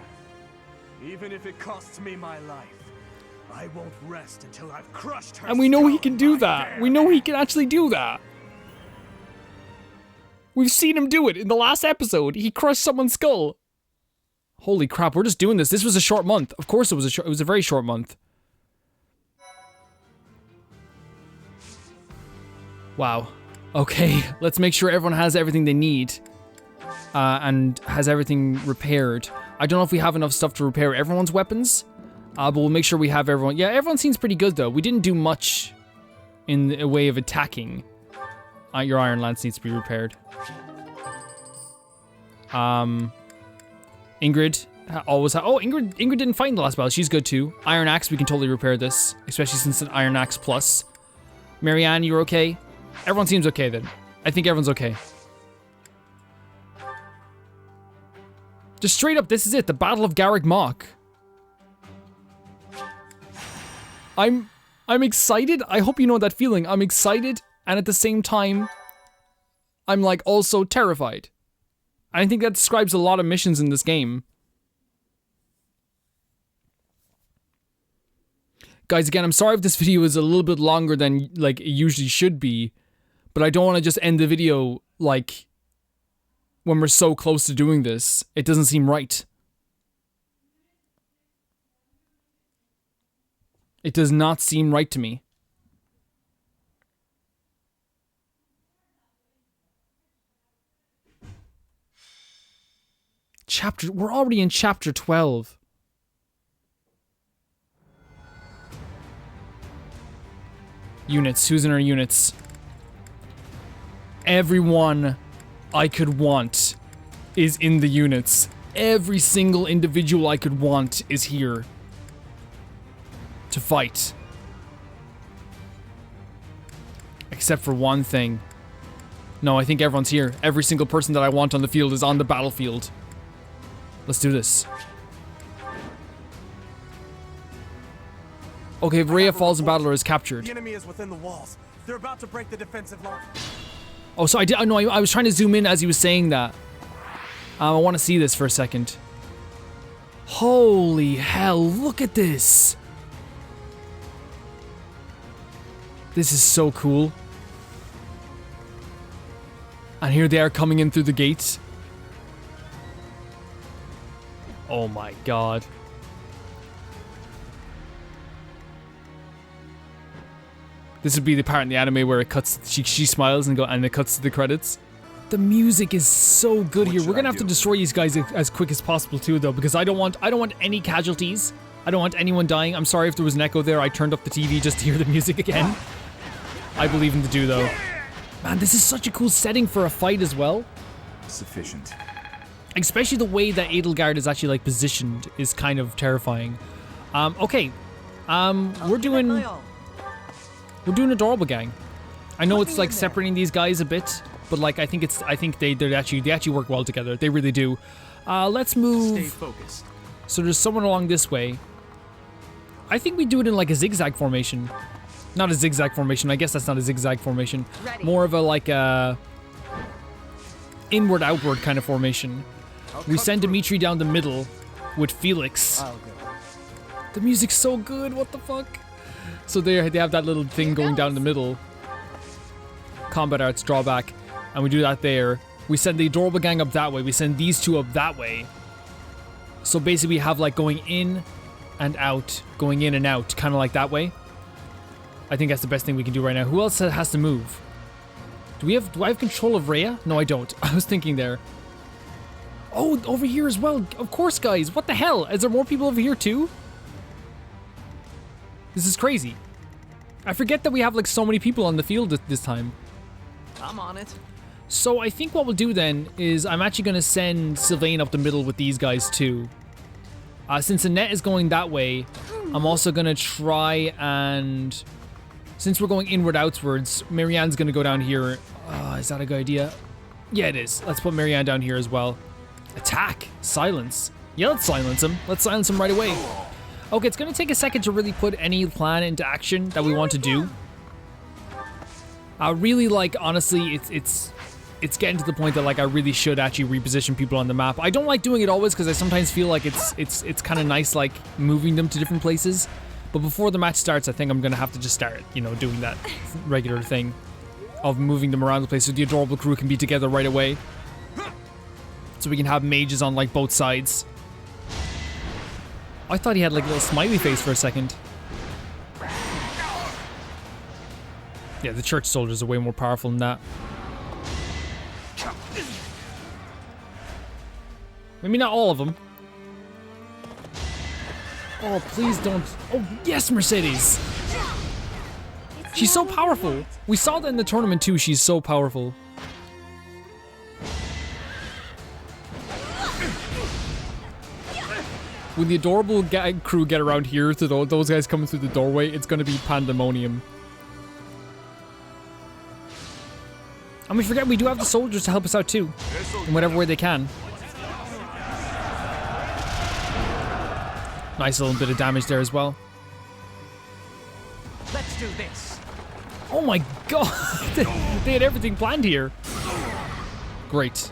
Even if it costs me my life, I won't rest until I've crushed her. And we know he can do that. We know he can actually do that. We've seen him do it in the last episode. He crushed someone's skull. Holy crap, we're just doing this. This was a short month. Of course it was a very short month. Wow. Okay, let's make sure everyone has everything they need. And has everything repaired. I don't know if we have enough stuff to repair everyone's weapons. But we'll make sure we have everyone. Yeah, everyone seems pretty good though. We didn't do much in a way of attacking. Your Iron Lance needs to be repaired. Ingrid always Ingrid didn't fight in the last battle. She's good too. Iron Axe, we can totally repair this, especially since it's an Iron Axe plus. Marianne, you're okay? Everyone seems okay then. I think everyone's okay. Just straight up, this is it. The Battle of GARREG MACH. I'm excited. I hope you know that feeling. I'm excited, and at the same time, I'm like also terrified. I think that describes a lot of missions in this game. Guys, again, I'm sorry if this video is a little bit longer than like it usually should be, but I don't want to just end the video like when we're so close to doing this. It doesn't seem right. It does not seem right to me. We're already in chapter 12. Units, who's in our units? Everyone I could want is in the units. Every single individual I could want is here to fight. Except for one thing. No, I think everyone's here. Every single person that I want on the field is on the battlefield. Let's do this. Okay, if Rhea falls in battle or is captured. The enemy is within the walls. They're about to break the defensive line. Oh, so I was trying to zoom in as he was saying that. I want to see this for a second. Holy hell, look at this. This is so cool. And here they are coming in through the gates. Oh my god. This would be the part in the anime where it cuts, she smiles and it cuts to the credits. The music is so good here. We're gonna have to destroy these guys as quick as possible too though, because I don't want any casualties. I don't want anyone dying. I'm sorry if there was an echo there. I turned up the TV just to hear the music again. I believe in the do though. Man, this is such a cool setting for a fight as well. Sufficient. Especially the way that Edelgard is actually like positioned is kind of terrifying. Okay. We're doing Adorable Gang. I know it's like separating these guys a bit, but like I think they actually work well together. They really do. Let's move. Stay focused. So there's someone along this way. I think we do it in like a zigzag formation. Not a zigzag formation. I guess that's not a zigzag formation. More of a like a inward outward kind of formation. We send Dimitri down the middle with Felix. Oh, good. The music's so good, what the fuck? So they have that little thing going down the middle. Combat arts, drawback. And we do that there. We send the adorable gang up that way. We send these two up that way. So basically we have like going in and out. Going in and out. Kind of like that way. I think that's the best thing we can do right now. Who else has to move? Do I have control of Rhea? No, I don't. I was thinking there. Oh, over here as well. Of course, guys. What the hell? Is there more people over here too? This is crazy. I forget that we have like so many people on the field this time. I'm on it. So I think what we'll do then is I'm actually going to send Sylvain up the middle with these guys too. Since Annette is going that way, I'm also going to try and... Since we're going inward outwards, Marianne's going to go down here. Is that a good idea? Yeah, it is. Let's put Marianne down here as well. Attack. Silence. Yeah, let's silence him. Let's silence him right away. Okay, it's going to take a second to really put any plan into action that we want to do. Really, like, honestly, it's getting to the point that, like, I really should actually reposition people on the map. I don't like doing it always because I sometimes feel like it's kind of nice, like, moving them to different places. But before the match starts, I think I'm going to have to just start, you know, doing that regular thing of moving them around the place so the adorable crew can be together right away. So we can have mages on, like, both sides. I thought he had, like, a little smiley face for a second. Yeah, the church soldiers are way more powerful than that. Maybe not all of them. Oh, please don't. Oh, yes, Mercedes. She's so powerful. We saw that in the tournament too. She's so powerful. When the adorable crew get around here to those guys coming through the doorway, it's going to be pandemonium. And we forget we do have the soldiers to help us out too, in whatever way they can. Nice little bit of damage there as well. Let's do this. Oh my god! They had everything planned here. Great.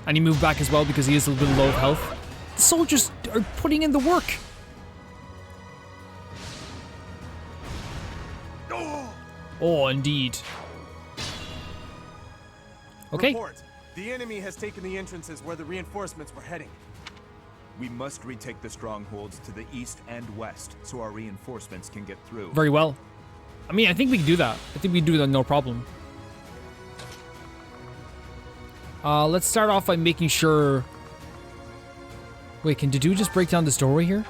And he moved back as well because he is a little bit low of health. The soldiers are putting in the work. Oh, indeed. Okay. Report. The enemy has taken the entrances where the reinforcements were heading. We must retake the strongholds to the east and west so our reinforcements can get through. Very well. I mean, I think we can do that. I think we can do that no problem. Let's start off by making sure... Wait, can Dedu just break down this doorway here?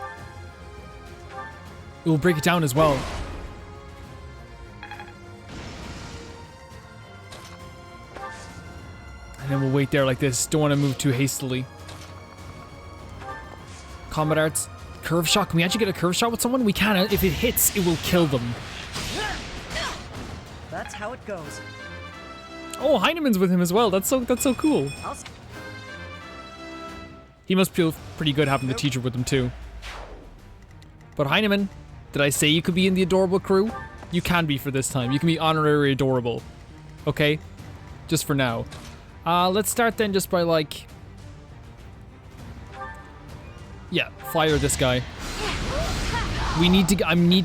It will break it down as well. And then we'll wait there like this. Don't want to move too hastily. Combat arts. Curve shot. Can we actually get a curve shot with someone? We can. If it hits, it will kill them. That's how it goes. Oh, Heinemann's with him as well. That's so cool. He must feel pretty good having the teacher with him too. But Heinemann, did I say you could be in the adorable crew? You can be for this time. You can be honorary adorable. Okay? Just for now. Let's start then just by like... Yeah, fire this guy. I need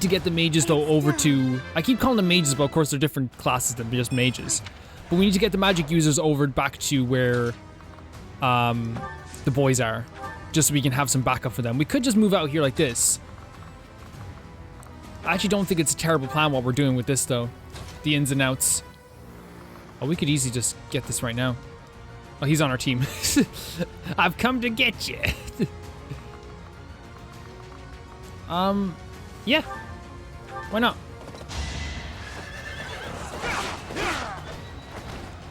to get the mages though over to... I keep calling them mages, but of course they're different classes than just mages. But we need to get the magic users over back to where the boys are. Just so we can have some backup for them. We could just move out here like this. I actually don't think it's a terrible plan what we're doing with this though. The ins and outs. Oh, we could easily just get this right now. Oh, he's on our team. I've come to get you. Yeah. Why not?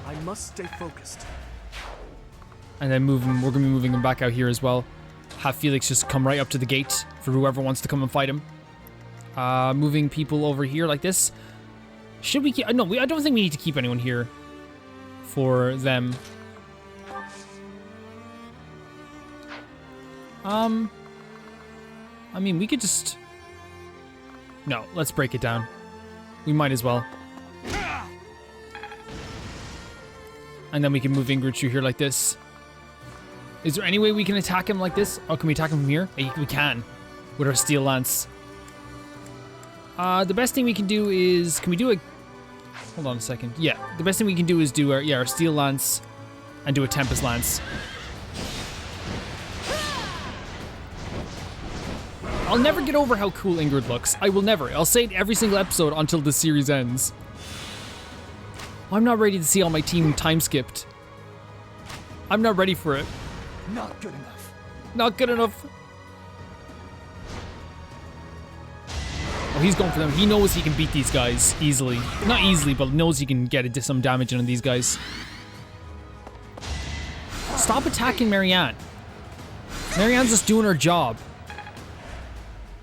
I must stay focused. And then we're going to be moving him back out here as well. Have Felix just come right up to the gate for whoever wants to come and fight him. Moving people over here like this. Should we keep... No, I don't think we need to keep anyone here for them. I mean, we could just... No, let's break it down. We might as well. And then we can move Ingrid through here like this. Is there any way we can attack him like this? Oh, can we attack him from here? We can. With our steel lance. The best thing we can do is... Can we do a... Hold on a second. Yeah, the best thing we can do is do our steel lance and do a Tempest lance. I'll never get over how cool Ingrid looks. I will never. I'll say it every single episode until the series ends. I'm not ready to see all my team time skipped. I'm not ready for it. Not good enough. Not good enough. Oh, he's going for them. He knows he can beat these guys easily. Not easily, but knows he can get some damage in on these guys. Stop attacking Marianne. Marianne's just doing her job.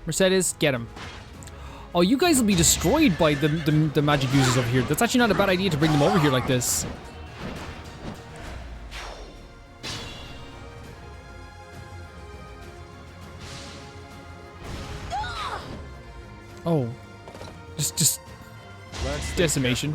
Mercedes, get him. Oh, you guys will be destroyed by the magic users over here. That's actually not a bad idea to bring them over here like this. Oh. Just decimation.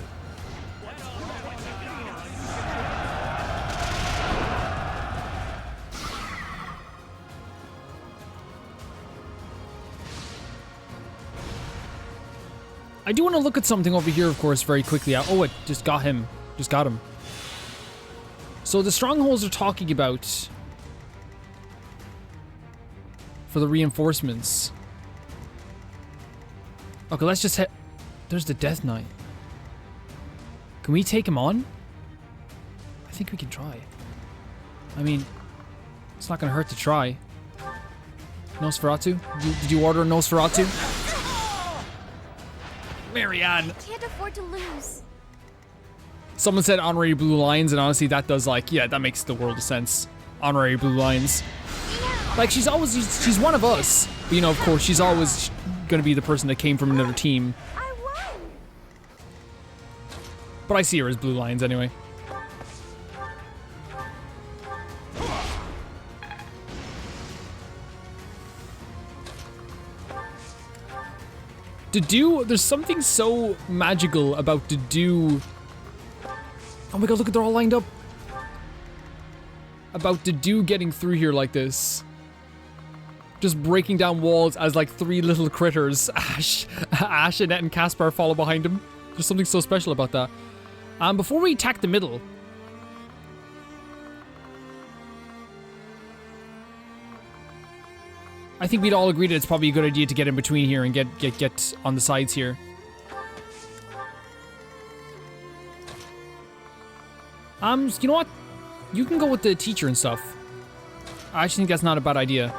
I do want to look at something over here, of course, very quickly. Oh, it just got him. Just got him. So the strongholds are talking about for the reinforcements. Okay, let's just hit. There's the Death Knight. Can we take him on? I think we can try. I mean, it's not going to hurt to try. Nosferatu? Did you order a Nosferatu? Marianne. Can't afford to lose. Someone said honorary blue lions, and honestly, that does, like, yeah, that makes the world of sense. Honorary blue lions. Like, she's one of us. But, you know, of course, she's always going to be the person that came from another team. But I see her as blue lions anyway. There's something so magical about Dedu. Oh my god, look at, they're all lined up. About Dedu getting through here like this. Just breaking down walls as like three little critters. Ash, Annette, and Caspar follow behind him. There's something so special about that. Before we attack the middle, I think we'd all agree that it's probably a good idea to get in between here and get on the sides here. You know what? You can go with the teacher and stuff. I actually think that's not a bad idea.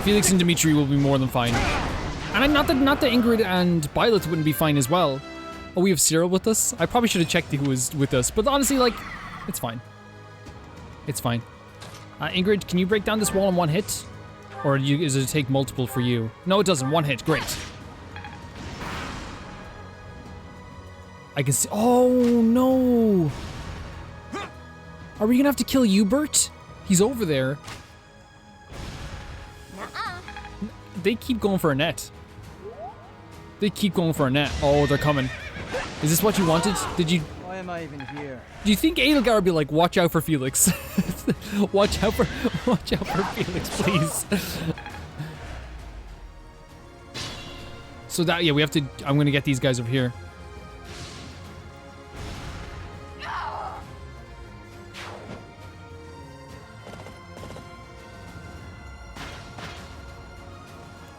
Felix and Dimitri will be more than fine. And not that Ingrid and Violet wouldn't be fine as well. Oh, we have Cyril with us? I probably should have checked who was with us, but honestly, like, it's fine. It's fine. Ingrid, can you break down this wall in one hit? Or does it take multiple for you? No, it doesn't. One hit. Great. I can see. Oh, no. Are we going to have to kill Hubert? He's over there. They keep going for a net. They keep going for a net. Oh, they're coming. Is this what you wanted? Did you... Why am I even here? Do you think Edelgard would be like, watch out for Felix? watch out for Felix, please. So that, yeah, we have to... I'm going to get these guys over here.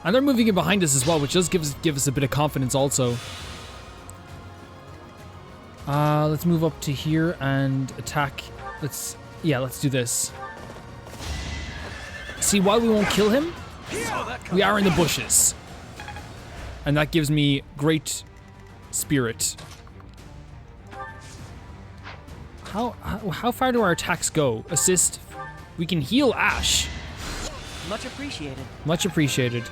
And they're moving in behind us as well, which does give us a bit of confidence also. Let's move up to here and attack. Let's do this. See, why we won't kill him? We are in the bushes. And that gives me great spirit. How far do our attacks go? Assist. We can heal Ash. Much appreciated. Much appreciated.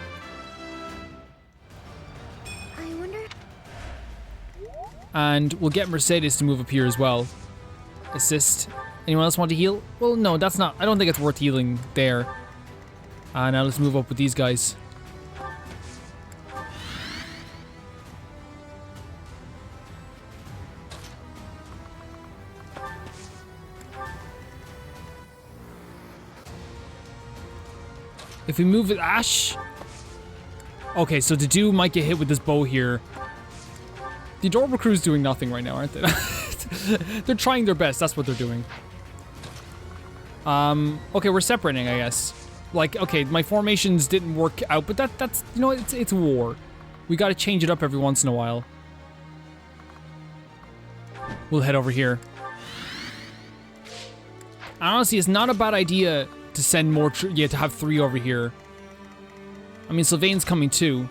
And we'll get Mercedes to move up here as well. Assist. Anyone else want to heal? Well, no, that's not... I don't think it's worth healing there. Now let's move up with these guys. If we move with Ash... Okay, so Dedue might get hit with this bow here. The Adorable Crew's doing nothing right now, aren't they? They're trying their best. That's what they're doing. Okay, we're separating, I guess. Like, okay, my formations didn't work out, but that's you know, it's war. We gotta change it up every once in a while. We'll head over here. Honestly, it's not a bad idea to send more, to have 3 over here. I mean, Sylvain's coming too.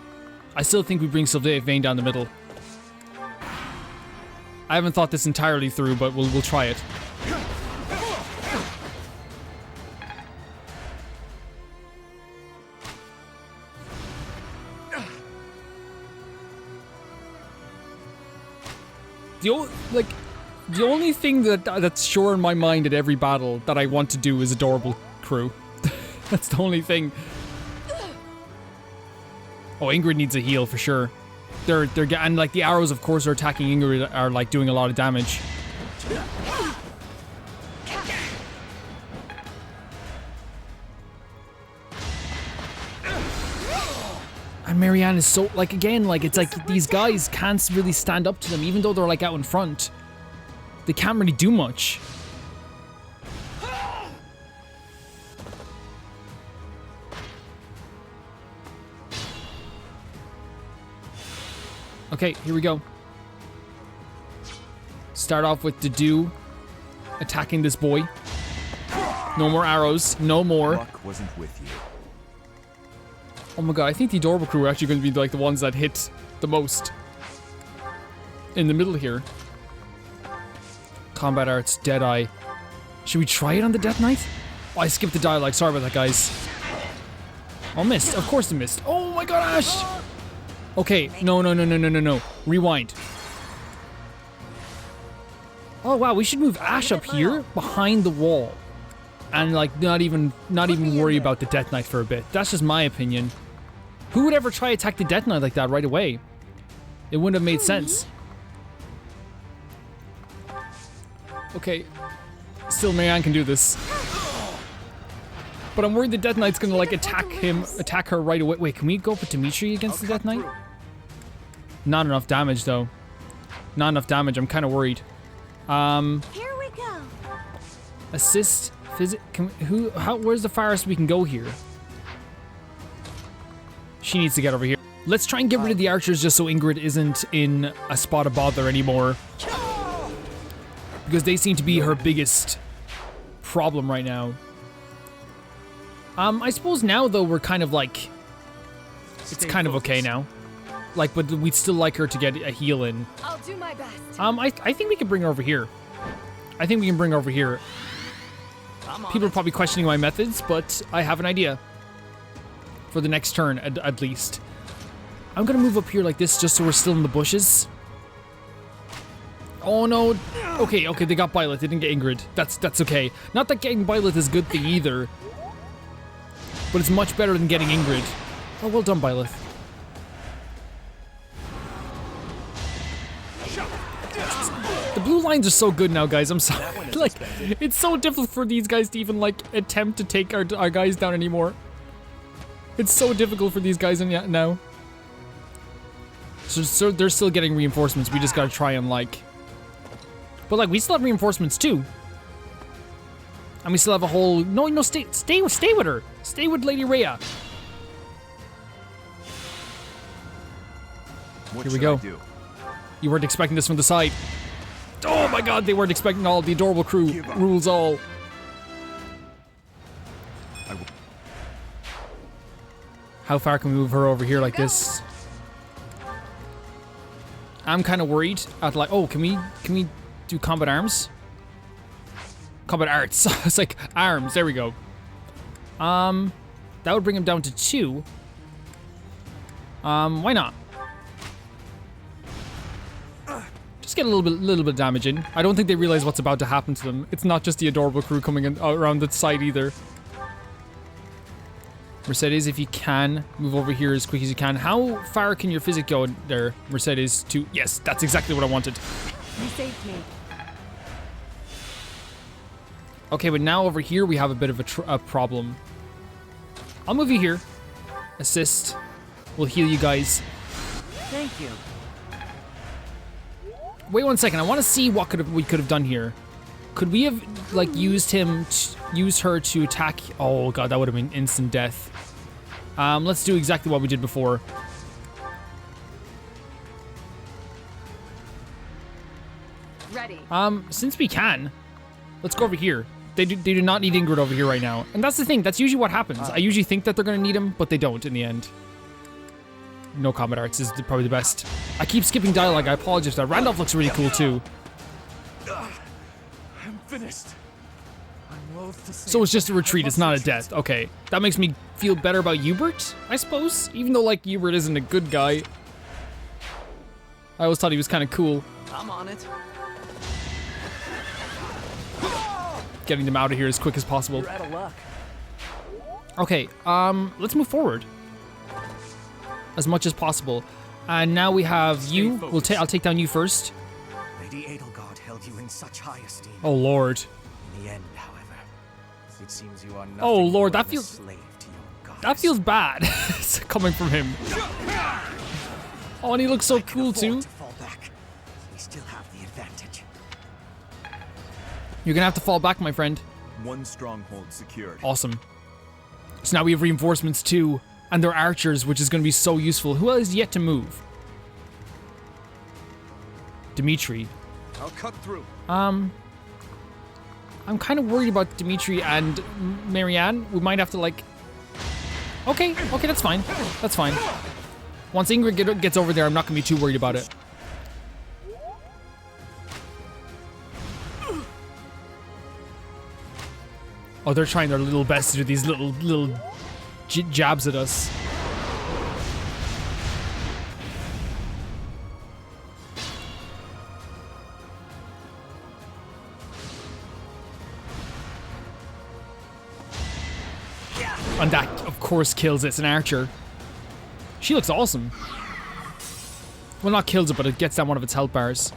I still think we bring Sylvain down the middle. I haven't thought this entirely through, but we'll try it. The only thing that's sure in my mind at every battle that I want to do is Adorable Crew. That's the only thing. Oh, Ingrid needs a heal for sure. They're and like the arrows, of course, are attacking Ingrid, are like doing a lot of damage. And Marianne is so, like, again, like, it's like these guys can't really stand up to them, even though they're like out in front. They can't really do much. Okay, here we go. Start off with Dedue attacking this boy. No more arrows, no more. Luck wasn't with you. Oh my god, I think the Adorable Crew are actually going to be like the ones that hit the most. In the middle here. Combat Arts, Deadeye. Should we try it on the Death Knight? Oh, I skipped the dialogue. Sorry about that, guys. Oh, missed. Of course it missed. Oh my god, Ash! Okay, no. Rewind. Oh wow, we should move Ash up here behind the wall. And like not even worry about the Death Knight for a bit. That's just my opinion. Who would ever try to attack the Death Knight like that right away? It wouldn't have made sense. Okay. Still, Marianne can do this. But I'm worried the Death Knight's gonna like attack her right away. Wait, can we go for Dimitri against the Death Knight? Not enough damage though. Not enough damage, I'm kinda worried. Here we go. Assist where's the farthest we can go here? She needs to get over here. Let's try and get rid of the archers just so Ingrid isn't in a spot of bother anymore. Because they seem to be her biggest problem right now. I suppose now though we're kind of like, it's kind of okay now. Like, but we'd still like her to get a heal in. I'll do my best. I think we can bring her over here. I think we can bring her over here. People are probably questioning my methods, but I have an idea. For the next turn, at least. I'm gonna move up here like this just so we're still in the bushes. Oh no. Okay, they got Byleth. They didn't get Ingrid. That's okay. Not that getting Byleth is a good thing either. But it's much better than getting Ingrid. Oh, well done, Byleth. The blue lines are so good now, guys. I'm sorry. Like, it's so difficult for these guys to even, like, attempt to take our guys down anymore. It's so difficult for these guys now. So they're still getting reinforcements. We just gotta try and, like... But, like, we still have reinforcements, too. And we still have a whole... No, stay with her. Stay with Lady Rhea. Here we go. You weren't expecting this from the side. Oh my god, they weren't expecting all. The Adorable Crew rules all. How far can we move her over here like this? I'm kind of worried at like, oh, can we do combat arms? Combat arts. It's like arms. There we go. That would bring him down to 2. Why not? Just get a little bit of damage in. I don't think they realize what's about to happen to them. It's not just the Adorable Crew coming in around the side either. Mercedes, if you can, move over here as quick as you can. How far can your physic go there, Mercedes? Yes, that's exactly what I wanted. You saved me. Okay, but now over here we have a bit of a problem. I'll move you here. Assist. We'll heal you guys. Thank you. Wait 1 second. I want to see what we could have done here. Could we have like used her to attack? Oh god, that would have been instant death. Let's do exactly what we did before. Ready. Since we can, let's go over here. They do not need Ingrid over here right now. And that's the thing. That's usually what happens. I usually think that they're going to need him, but they don't in the end. No combat arts is probably the best. I keep skipping dialogue. I apologize for that. Randolph looks really cool too. I'm finished. I'm loath to say So it's just a retreat. It's not a death. Okay. That makes me feel better about Hubert, I suppose. Even though, like, Hubert isn't a good guy. I always thought he was kind of cool. I'm on it. Getting them out of here as quick as possible. You're out of luck. Okay, let's move forward as much as possible. And now we have you. I'll take down you first. Lady Edelgard held you in such high esteem. Oh lord. In the end, however, it seems you are nothing Oh lord, more that than a feels slave to your goddess. that feels bad. It's coming from him. Oh, and he looks so cool too. To fall back. We still have the advantage. You're gonna have to fall back, my friend. One stronghold secured. Awesome. So now we have reinforcements too, and they're archers, which is gonna be so useful. Who else is yet to move? Dimitri. I'll cut through. I'm kind of worried about Dimitri and Marianne. We might have to like. Okay, that's fine. That's fine. Once Ingrid gets over there, I'm not gonna be too worried about it. Oh, they're trying their little best to do these little jabs at us. And that, of course, kills it. It's an archer. She looks awesome. Well, not kills it, but it gets down one of its health bars.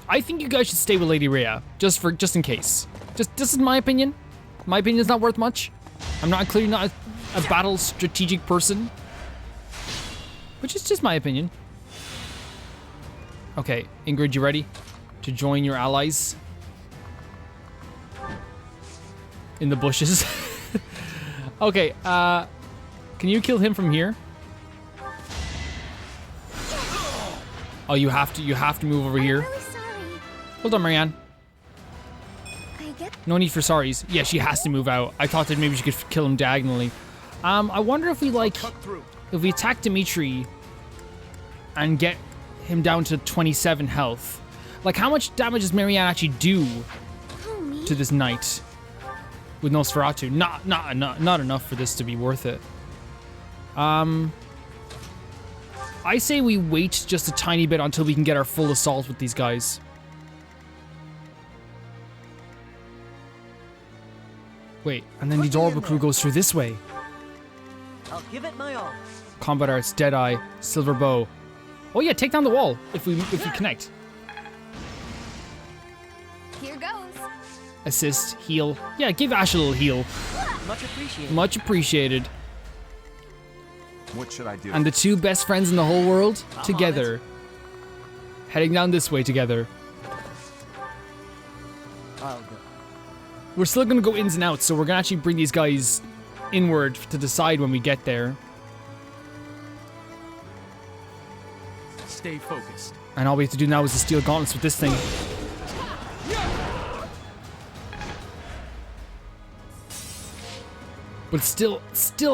I think you guys should stay with Lady Rhea, just in case. This is my opinion. My opinion is not worth much. I'm clearly not a battle strategic person, which is just my opinion. Okay, Ingrid, you ready to join your allies in the bushes? Okay, can you kill him from here? Oh, you have to move over here. Really sorry. Hold on, Marianne. I get No need for sorries. Yeah, she has to move out. I thought that maybe she could kill him diagonally. I wonder if we attack Dimitri and get him down to 27 health. Like, how much damage does Marianne actually do to this knight with Nosferatu? Not enough for this to be worth it. I say we wait just a tiny bit until we can get our full assault with these guys. Wait, and then the adorable crew goes through this way. I'll give it my all. Combat arts, Deadeye, Silver Bow. Oh yeah, take down the wall if we connect. Here goes. Assist, heal. Yeah, give Ash a little heal. Much appreciated. Much appreciated. What should I do? And the two best friends in the whole world together. Heading down this way together. I'll go. We're still gonna go ins and outs, so we're gonna actually bring these guys inward to decide when we get there. Stay focused. And all we have to do now is to steal gauntlets with this thing. But still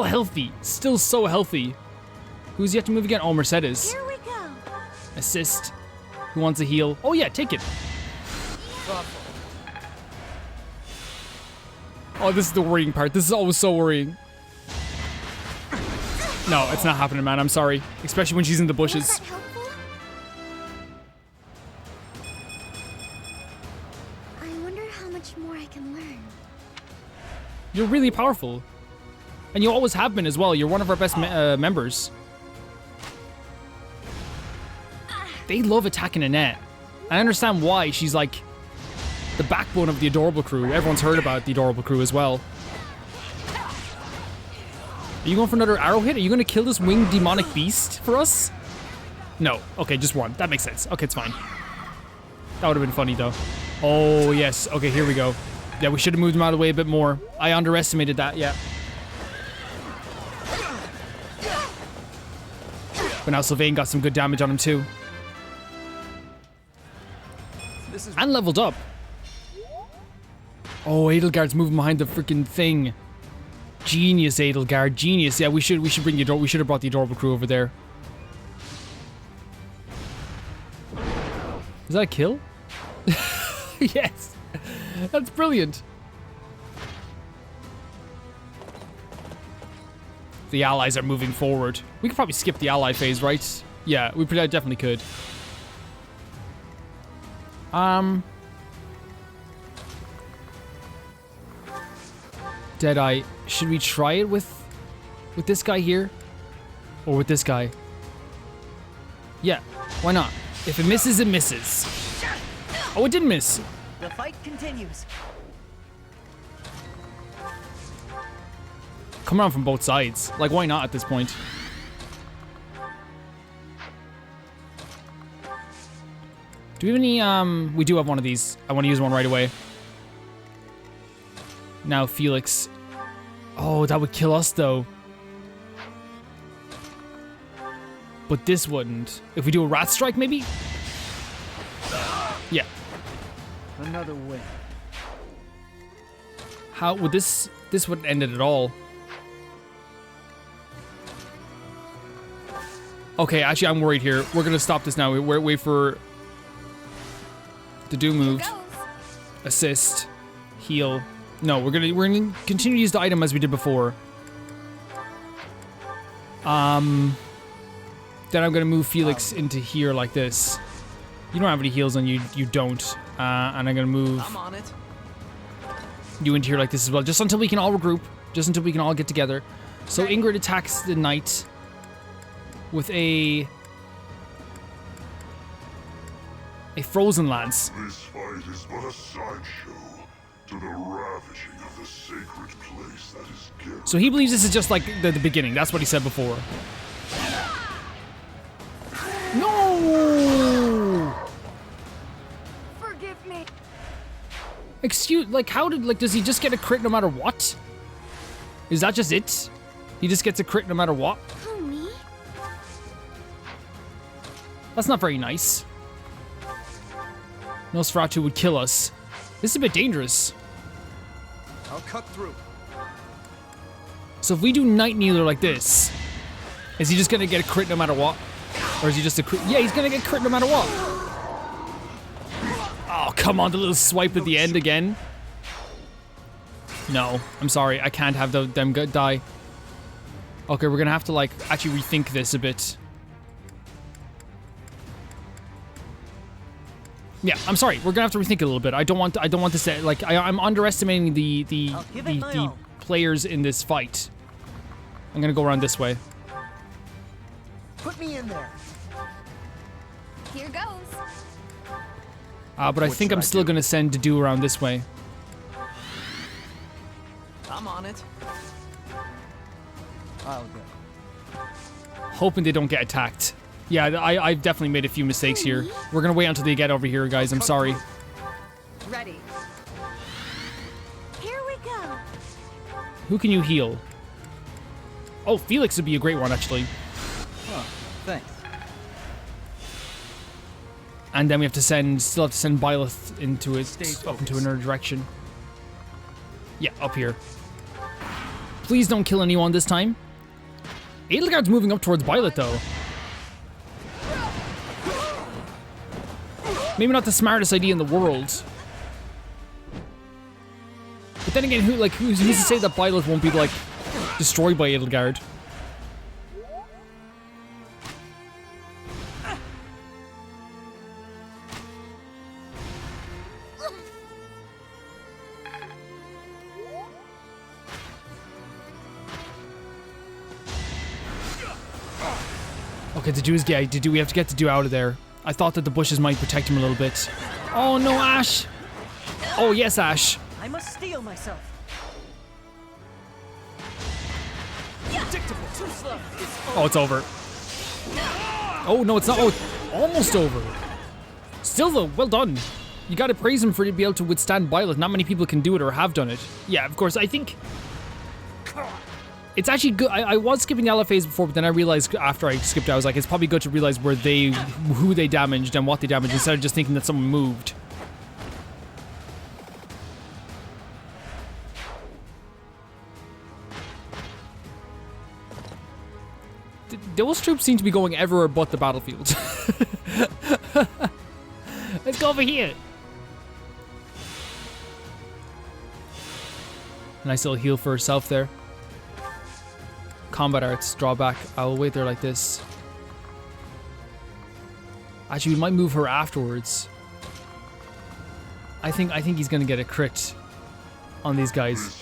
healthy. Still so healthy. Who's yet to move again? Oh, Mercedes. Here we go. Assist. Who wants a heal? Oh yeah, take it. Oh, this is the worrying part. This is always so worrying. No, it's not happening, man. I'm sorry. Especially when she's in the bushes. I wonder how much more I can learn. You're really powerful. And you always have been as well. You're one of our best members. They love attacking Annette. I understand why. She's like the backbone of the Adorable crew. Everyone's heard about the Adorable crew as well. Are you going for another arrow hit? Are you going to kill this winged demonic beast for us? No. Okay, just one. That makes sense. Okay, it's fine. That would have been funny, though. Oh, yes. Okay, here we go. Yeah, we should have moved him out of the way a bit more. I underestimated that, yeah. But now Sylvain got some good damage on him, too. And leveled up. Oh, Edelgard's moving behind the freaking thing. Genius, Edelgard. Genius. Yeah, we should bring the we should have brought the adorable crew over there. Is that a kill? Yes. That's brilliant. The allies are moving forward. We could probably skip the ally phase, right? Yeah, we definitely could. Deadeye. Should we try it with this guy here? Or with this guy? Yeah, why not? If it misses, it misses. Oh, it didn't miss. The fight continues. Come around from both sides. Like, why not at this point? Do we have any, we do have one of these. I want to use one right away. Now, Felix. Oh, that would kill us, though. But this wouldn't. If we do a rat strike, maybe? Yeah. Another win. How would this wouldn't end it at all. Okay, actually, I'm worried here. We're gonna stop this now. Wait for the do move. Assist. Heal. No, we're gonna continue to use the item as we did before. Then I'm gonna move Felix into here like this. You don't have any heals on you. You don't. And I'm gonna move you into here like this as well, just until we can all regroup. Just until we can all get together. So Ingrid attacks the knight with a frozen lance. This fight is but a sideshow to the ravaging of the sacred place that is Garreg. So he believes this is just like the beginning. That's what he said before. No! Forgive me. Does he just get a crit no matter what? Is that just it? He just gets a crit no matter what? Who, me? That's not very nice. Nosferatu would kill us. This is a bit dangerous. I'll cut through. So if we do Night Kneeler like this, is he just gonna get a crit no matter what? Or is he just a crit? Yeah, he's gonna get crit no matter what. Oh, come on, the little swipe at the end again. No, I'm sorry, I can't have them die. Okay, we're gonna have to like actually rethink this a bit. Yeah, I'm sorry. We're gonna have to rethink it a little bit. I don't want to say like I'm underestimating the players in this fight. I'm gonna go around this way. Put me in there. Here goes. But I think I'm still gonna send Dedu around this way. I'm on it. I'll go. Hoping they don't get attacked. Yeah, I've definitely made a few mistakes here. We're gonna wait until they get over here, guys. I'm sorry. Ready. Here we go. Who can you heal? Oh, Felix would be a great one, actually. Oh, thanks. And then we have to still have to send Byleth into up into another direction. Yeah, up here. Please don't kill anyone this time. Edelgard's moving up towards Byleth, though. Maybe not the smartest idea in the world. But then again, who's to say that Byleth won't be, like, destroyed by Edelgard? Okay, Dedu, we have to get Dedu out of there. I thought that the bushes might protect him a little bit. Oh no, Ash! Oh yes, Ash. I must steel myself. Predictable. Too slow. Oh, it's over. Oh, no, it's not. Oh, it's almost over. Still, though, well done. You gotta praise him for to be able to withstand Byleth. Not many people can do it or have done it. Yeah, of course, I think... It's actually good. I was skipping the LFAs before, but then I realized after I skipped, I was like, it's probably good to realize who they damaged and what they damaged instead of just thinking that someone moved. Those troops seem to be going everywhere but the battlefield. Let's go over here. Nice little heal for herself there. Combat arts, drawback. I'll wait there like this. Actually, we might move her afterwards. I think he's gonna get a crit on these guys.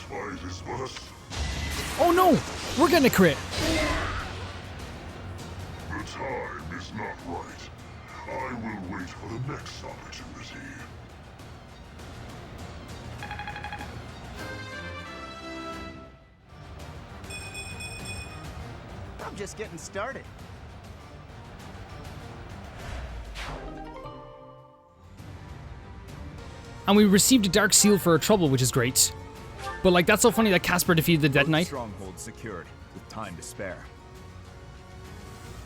Oh no! We're getting a crit! The time is not right. I will wait for the next opportunity. I'm just getting started. And we received a dark seal for our trouble, which is great. But like, that's so funny that Casper defeated the Dead Knight. Stronghold secured, with time to spare.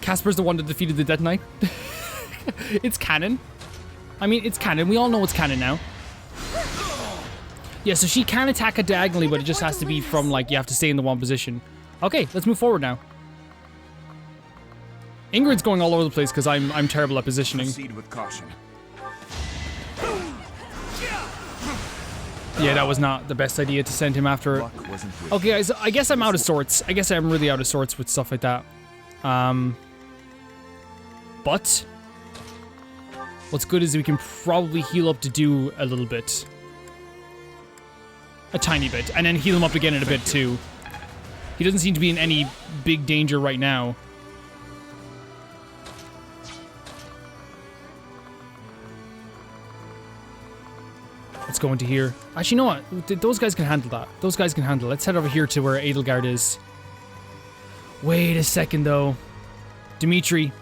Casper's the one that defeated the Dead Knight. It's canon. I mean, it's canon. We all know it's canon now. Yeah, so she can attack it diagonally, but it just has to be from, like, you have to stay in the one position. Okay, let's move forward now. Ingrid's going all over the place because I'm terrible at positioning. Proceed with caution. Yeah, that was not the best idea to send him after it. Okay, guys, I guess I'm out of sorts. I guess I'm really out of sorts with stuff like that. But what's good is we can probably heal up to do a little bit. A tiny bit. And then heal him up again in a bit too. He doesn't seem to be in any big danger right now. Let's go into here. Actually, you know what? Those guys can handle that. Those guys can handle it. Let's head over here to where Edelgard is. Wait a second, though. Dimitri.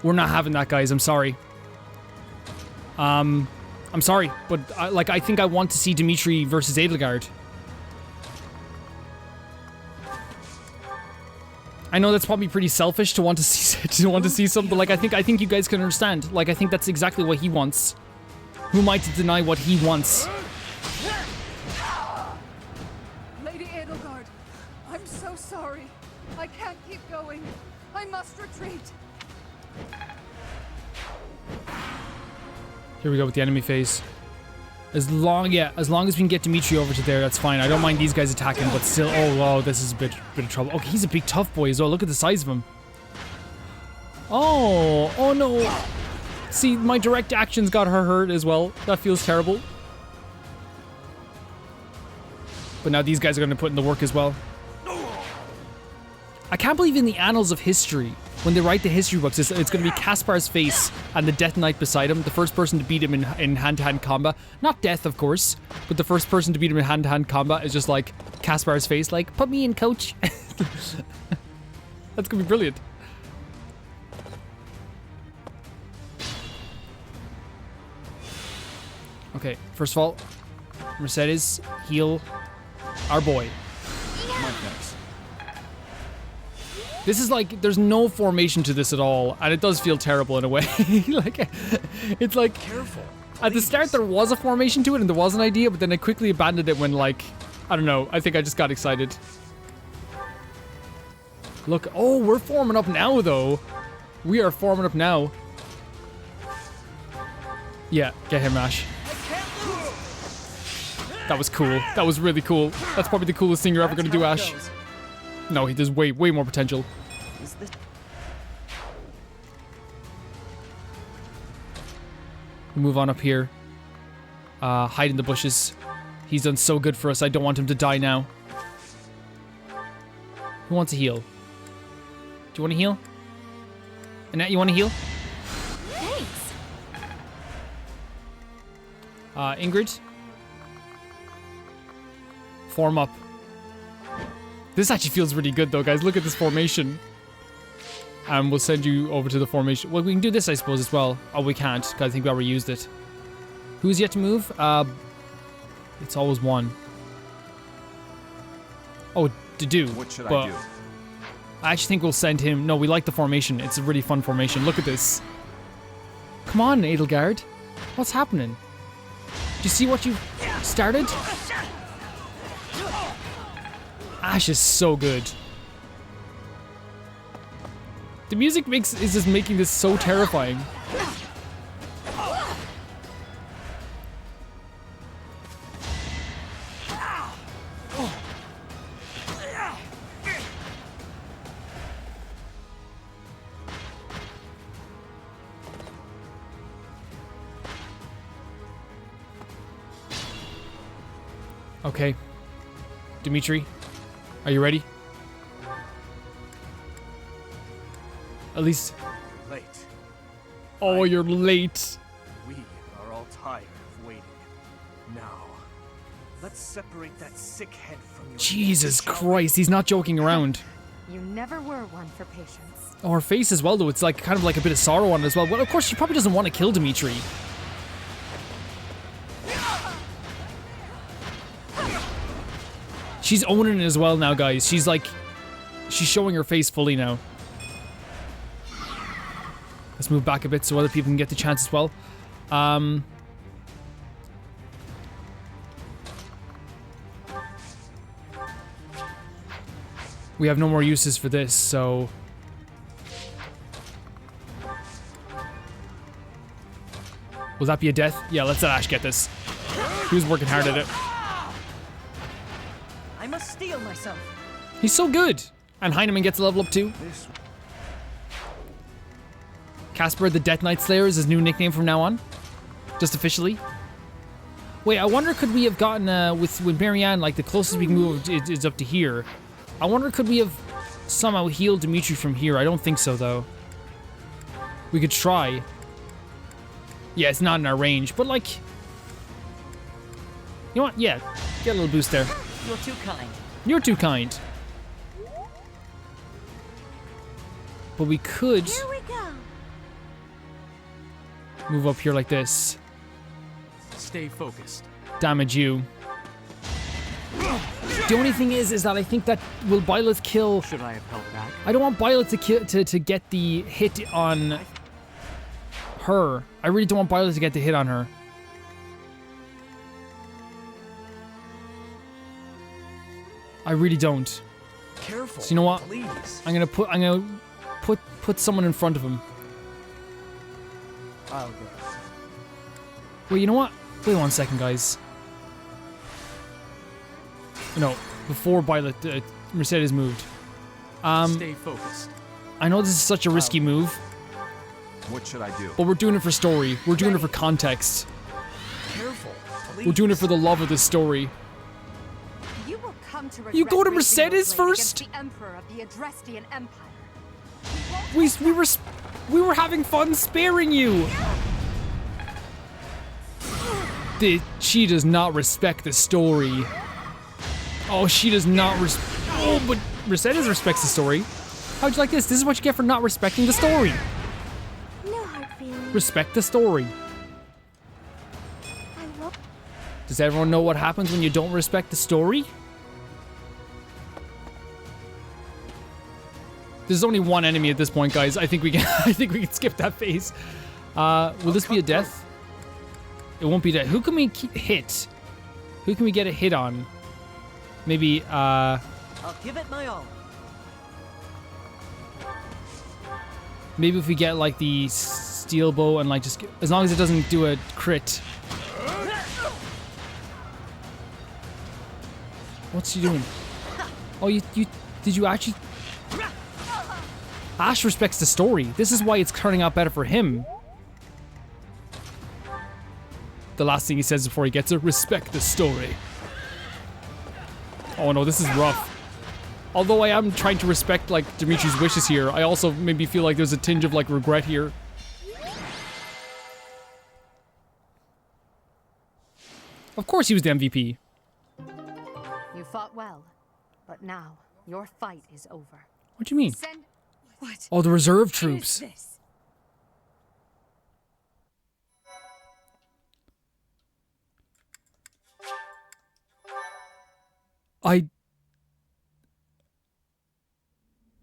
We're not having that, guys. I'm sorry. I'm sorry, but I think I want to see Dimitri versus Edelgard. I know that's probably pretty selfish to want to see something, but like I think you guys can understand. Like I think that's exactly what he wants. Who am I to deny what he wants? Lady Edelgard, I'm so sorry. I can't keep going. I must retreat. Here we go with the enemy phase. As long as we can get Dimitri over to there, that's fine. I don't mind these guys attacking, but still, oh wow, this is a bit of trouble. Okay, he's a big tough boy as well. Look at the size of him. Oh no. See, my direct actions got her hurt as well. That feels terrible. But now these guys are going to put in the work as well. I can't believe in the annals of history, when they write the history books, it's going to be Caspar's face and the Death Knight beside him, the first person to beat him in hand-to-hand combat. Not death, of course, but the first person to beat him in hand-to-hand combat is just like Caspar's face, like, put me in, coach. That's going to be brilliant. Okay, first of all, Mercedes, heal our boy. This is like, there's no formation to this at all, and it does feel terrible in a way. Like, it's like, careful. At the start there was a formation to it and there was an idea, but then I quickly abandoned it when, like, I don't know, I think I just got excited. Look, oh, we're forming up now though. We are forming up now. Yeah, get him, Ash. That was cool. That was really cool. That's probably the coolest thing you're ever gonna do, Ash. No, there's way more potential. Move on up here. Hide in the bushes. He's done so good for us. I don't want him to die now. Who wants to heal? Do you want to heal? Annette, you want to heal? Thanks. Ingrid? Form up. This actually feels really good though, guys. Look at this formation. And we'll send you over to the formation. Well, we can do this, I suppose, as well. Oh, we can't, because I think we already used it. Who's yet to move? It's always one. Oh, to do. What should I do? I actually think we'll send him... No, we like the formation. It's a really fun formation. Look at this. Come on, Edelgard. What's happening? Do you see what you started? Ash is so good. The music is just making this so terrifying. Okay. Dimitri, are you ready? At least... Late. Oh, you're late. We are all tired of waiting. Now, let's separate that sick head from your... Jesus Christ, he's not joking around. You never were one for patience. Oh, her face as well, though. It's like kind of like a bit of sorrow on it as well. Well, of course, she probably doesn't want to kill Dimitri. She's owning it as well now, guys. She's like... She's showing her face fully now. Let's move back a bit so other people can get the chance as well. We have no more uses for this, so... Will that be a death? Yeah, let's let Ash get this. He was working hard at it. I must steel myself. He's so good. And Heinemann gets a level up too. Casper the Death Knight Slayer is his new nickname from now on. Just officially. Wait, I wonder could we have gotten, with Marianne, like the closest we can move is up to here. I wonder could we have somehow healed Dimitri from here. I don't think so though. We could try. Yeah, it's not in our range, but like... You know what? Yeah, get a little boost there. You're too kind. You're too kind. But we could... Here we go. Move up here like this. Stay focused. Damage you. The only thing is that I think that will Byleth kill... Should I have held back? I don't want Byleth to kill to get the hit on her. I really don't want Byleth to get the hit on her. I really don't. Careful. So you know what? Please. I'm gonna put someone in front of him. I'll go. Wait, you know what? Wait 1 second, guys. No, before Byleth, Mercedes moved. Stay focused. I know this is such a risky move. What should I do? But we're doing it for story. We're doing it for context. Careful. Please. We're doing it for the love of the story. You will come to You go to regret Mercedes raising your blade first? against the Emperor of the Adrestian Empire. We were having fun sparing you. She does not respect the story. Oh, she does not Oh, but Mercedes respects the story. How'd you like this? This is what you get for not respecting the story. No hard feelings. Respect the story. I won't. Does everyone know what happens when you don't respect the story? There's only one enemy at this point, guys. I think we can I think we can skip that phase. Will this be a death? It won't be death. Who can we hit? Who can we get a hit on? Maybe I'll give it my all. maybe if we get like the steel bow and like just as long as it doesn't do a crit. What's she doing? Oh, you did you actually? Ash respects the story. This is why it's turning out better for him. The last thing he says before he gets it, respect the story. Oh no, this is rough. Although I am trying to respect like Dimitri's wishes here, I also maybe feel like there's a tinge of like regret here. Of course he was the MVP. You You fought well, but now your fight is over. What do you mean? What? Oh, the reserve troops. This?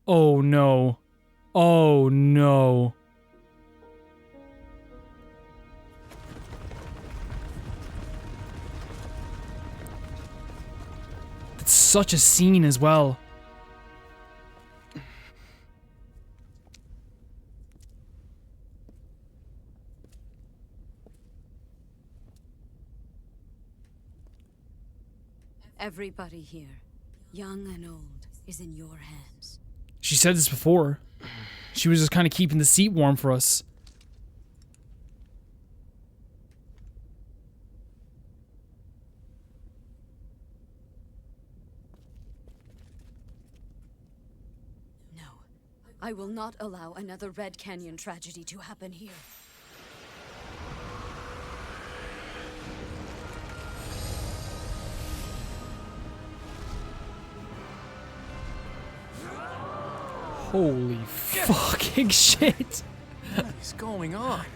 Oh no. Oh no. It's such a scene as well. Everybody here, young and old, is in your hands. She said this before. She was just kind of keeping the seat warm for us. No, I will not allow another Red Canyon tragedy to happen here. Holy fucking shit. What is going on?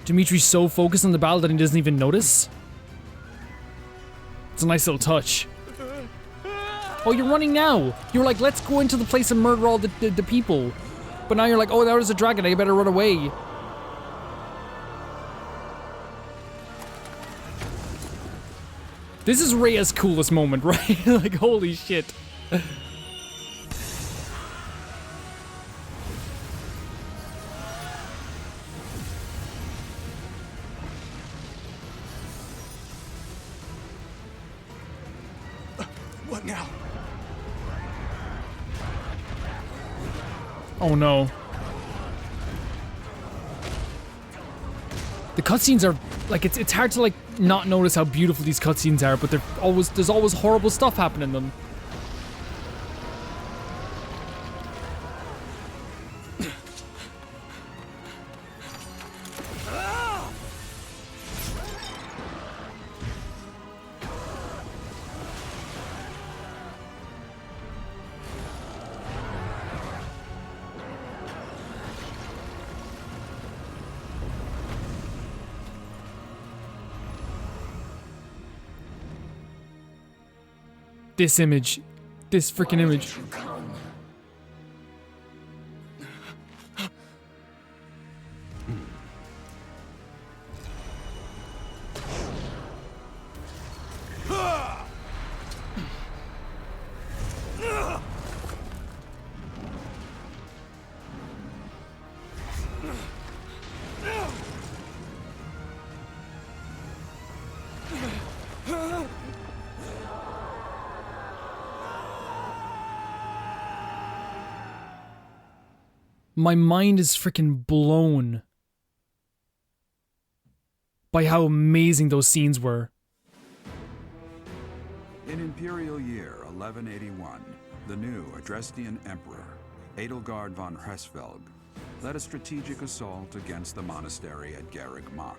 Dimitri's so focused on the battle that he doesn't even notice. It's a nice little touch. Oh, you're running now. You were like, let's go into the place and murder all the people. But now you're like, oh, there's a dragon. I better run away. This is Rhea's coolest moment, right? Like, holy shit. What now? Oh no. The cutscenes are like it's hard to like not notice how beautiful these cutscenes are, but there's always horrible stuff happening in them. This image. This freaking image. My mind is freaking blown by how amazing those scenes were. In Imperial year 1181, the new Adrestian Emperor, Edelgard von Hresvelg, led a strategic assault against the monastery at GARREG MACH.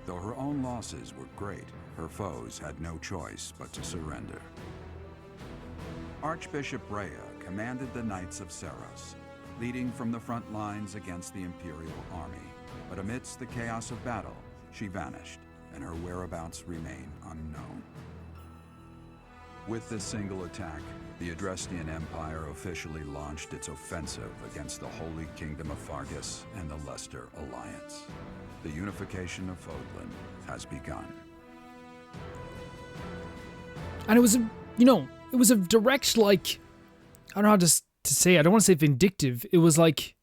Though her own losses were great, her foes had no choice but to surrender. Archbishop Rhea commanded the Knights of Seros, leading from the front lines against the Imperial army. But amidst the chaos of battle, she vanished, and her whereabouts remain unknown. With this single attack, the Adrestian Empire officially launched its offensive against the Holy Kingdom of Fargus and the Leicester Alliance. The unification of Fodlan has begun. And it was it was a direct, like, I don't know how to say, I don't want to say vindictive. It was like,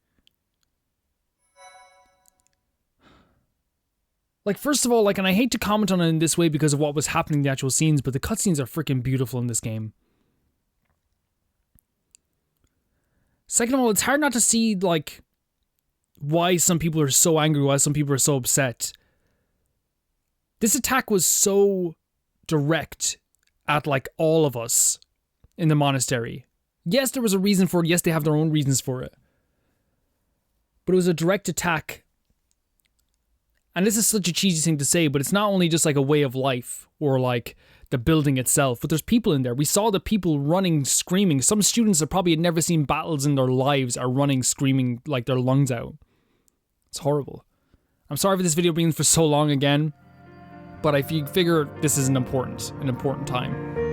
first of all, like, and I hate to comment on it in this way because of what was happening in the actual scenes, but the cutscenes are freaking beautiful in this game. Second of all, it's hard not to see, like, why some people are so angry, why some people are so upset. This attack was so direct at, like, all of us in the monastery. Yes, there was a reason for it. Yes, they have their own reasons for it. But it was a direct attack And this is such a cheesy thing to say, but it's not only just like a way of life or like the building itself, but there's people in there. We saw the people running, screaming. Some students that probably had never seen battles in their lives are running, screaming like their lungs out. It's horrible. I'm sorry for this video being for so long again, but I figure this is an important time.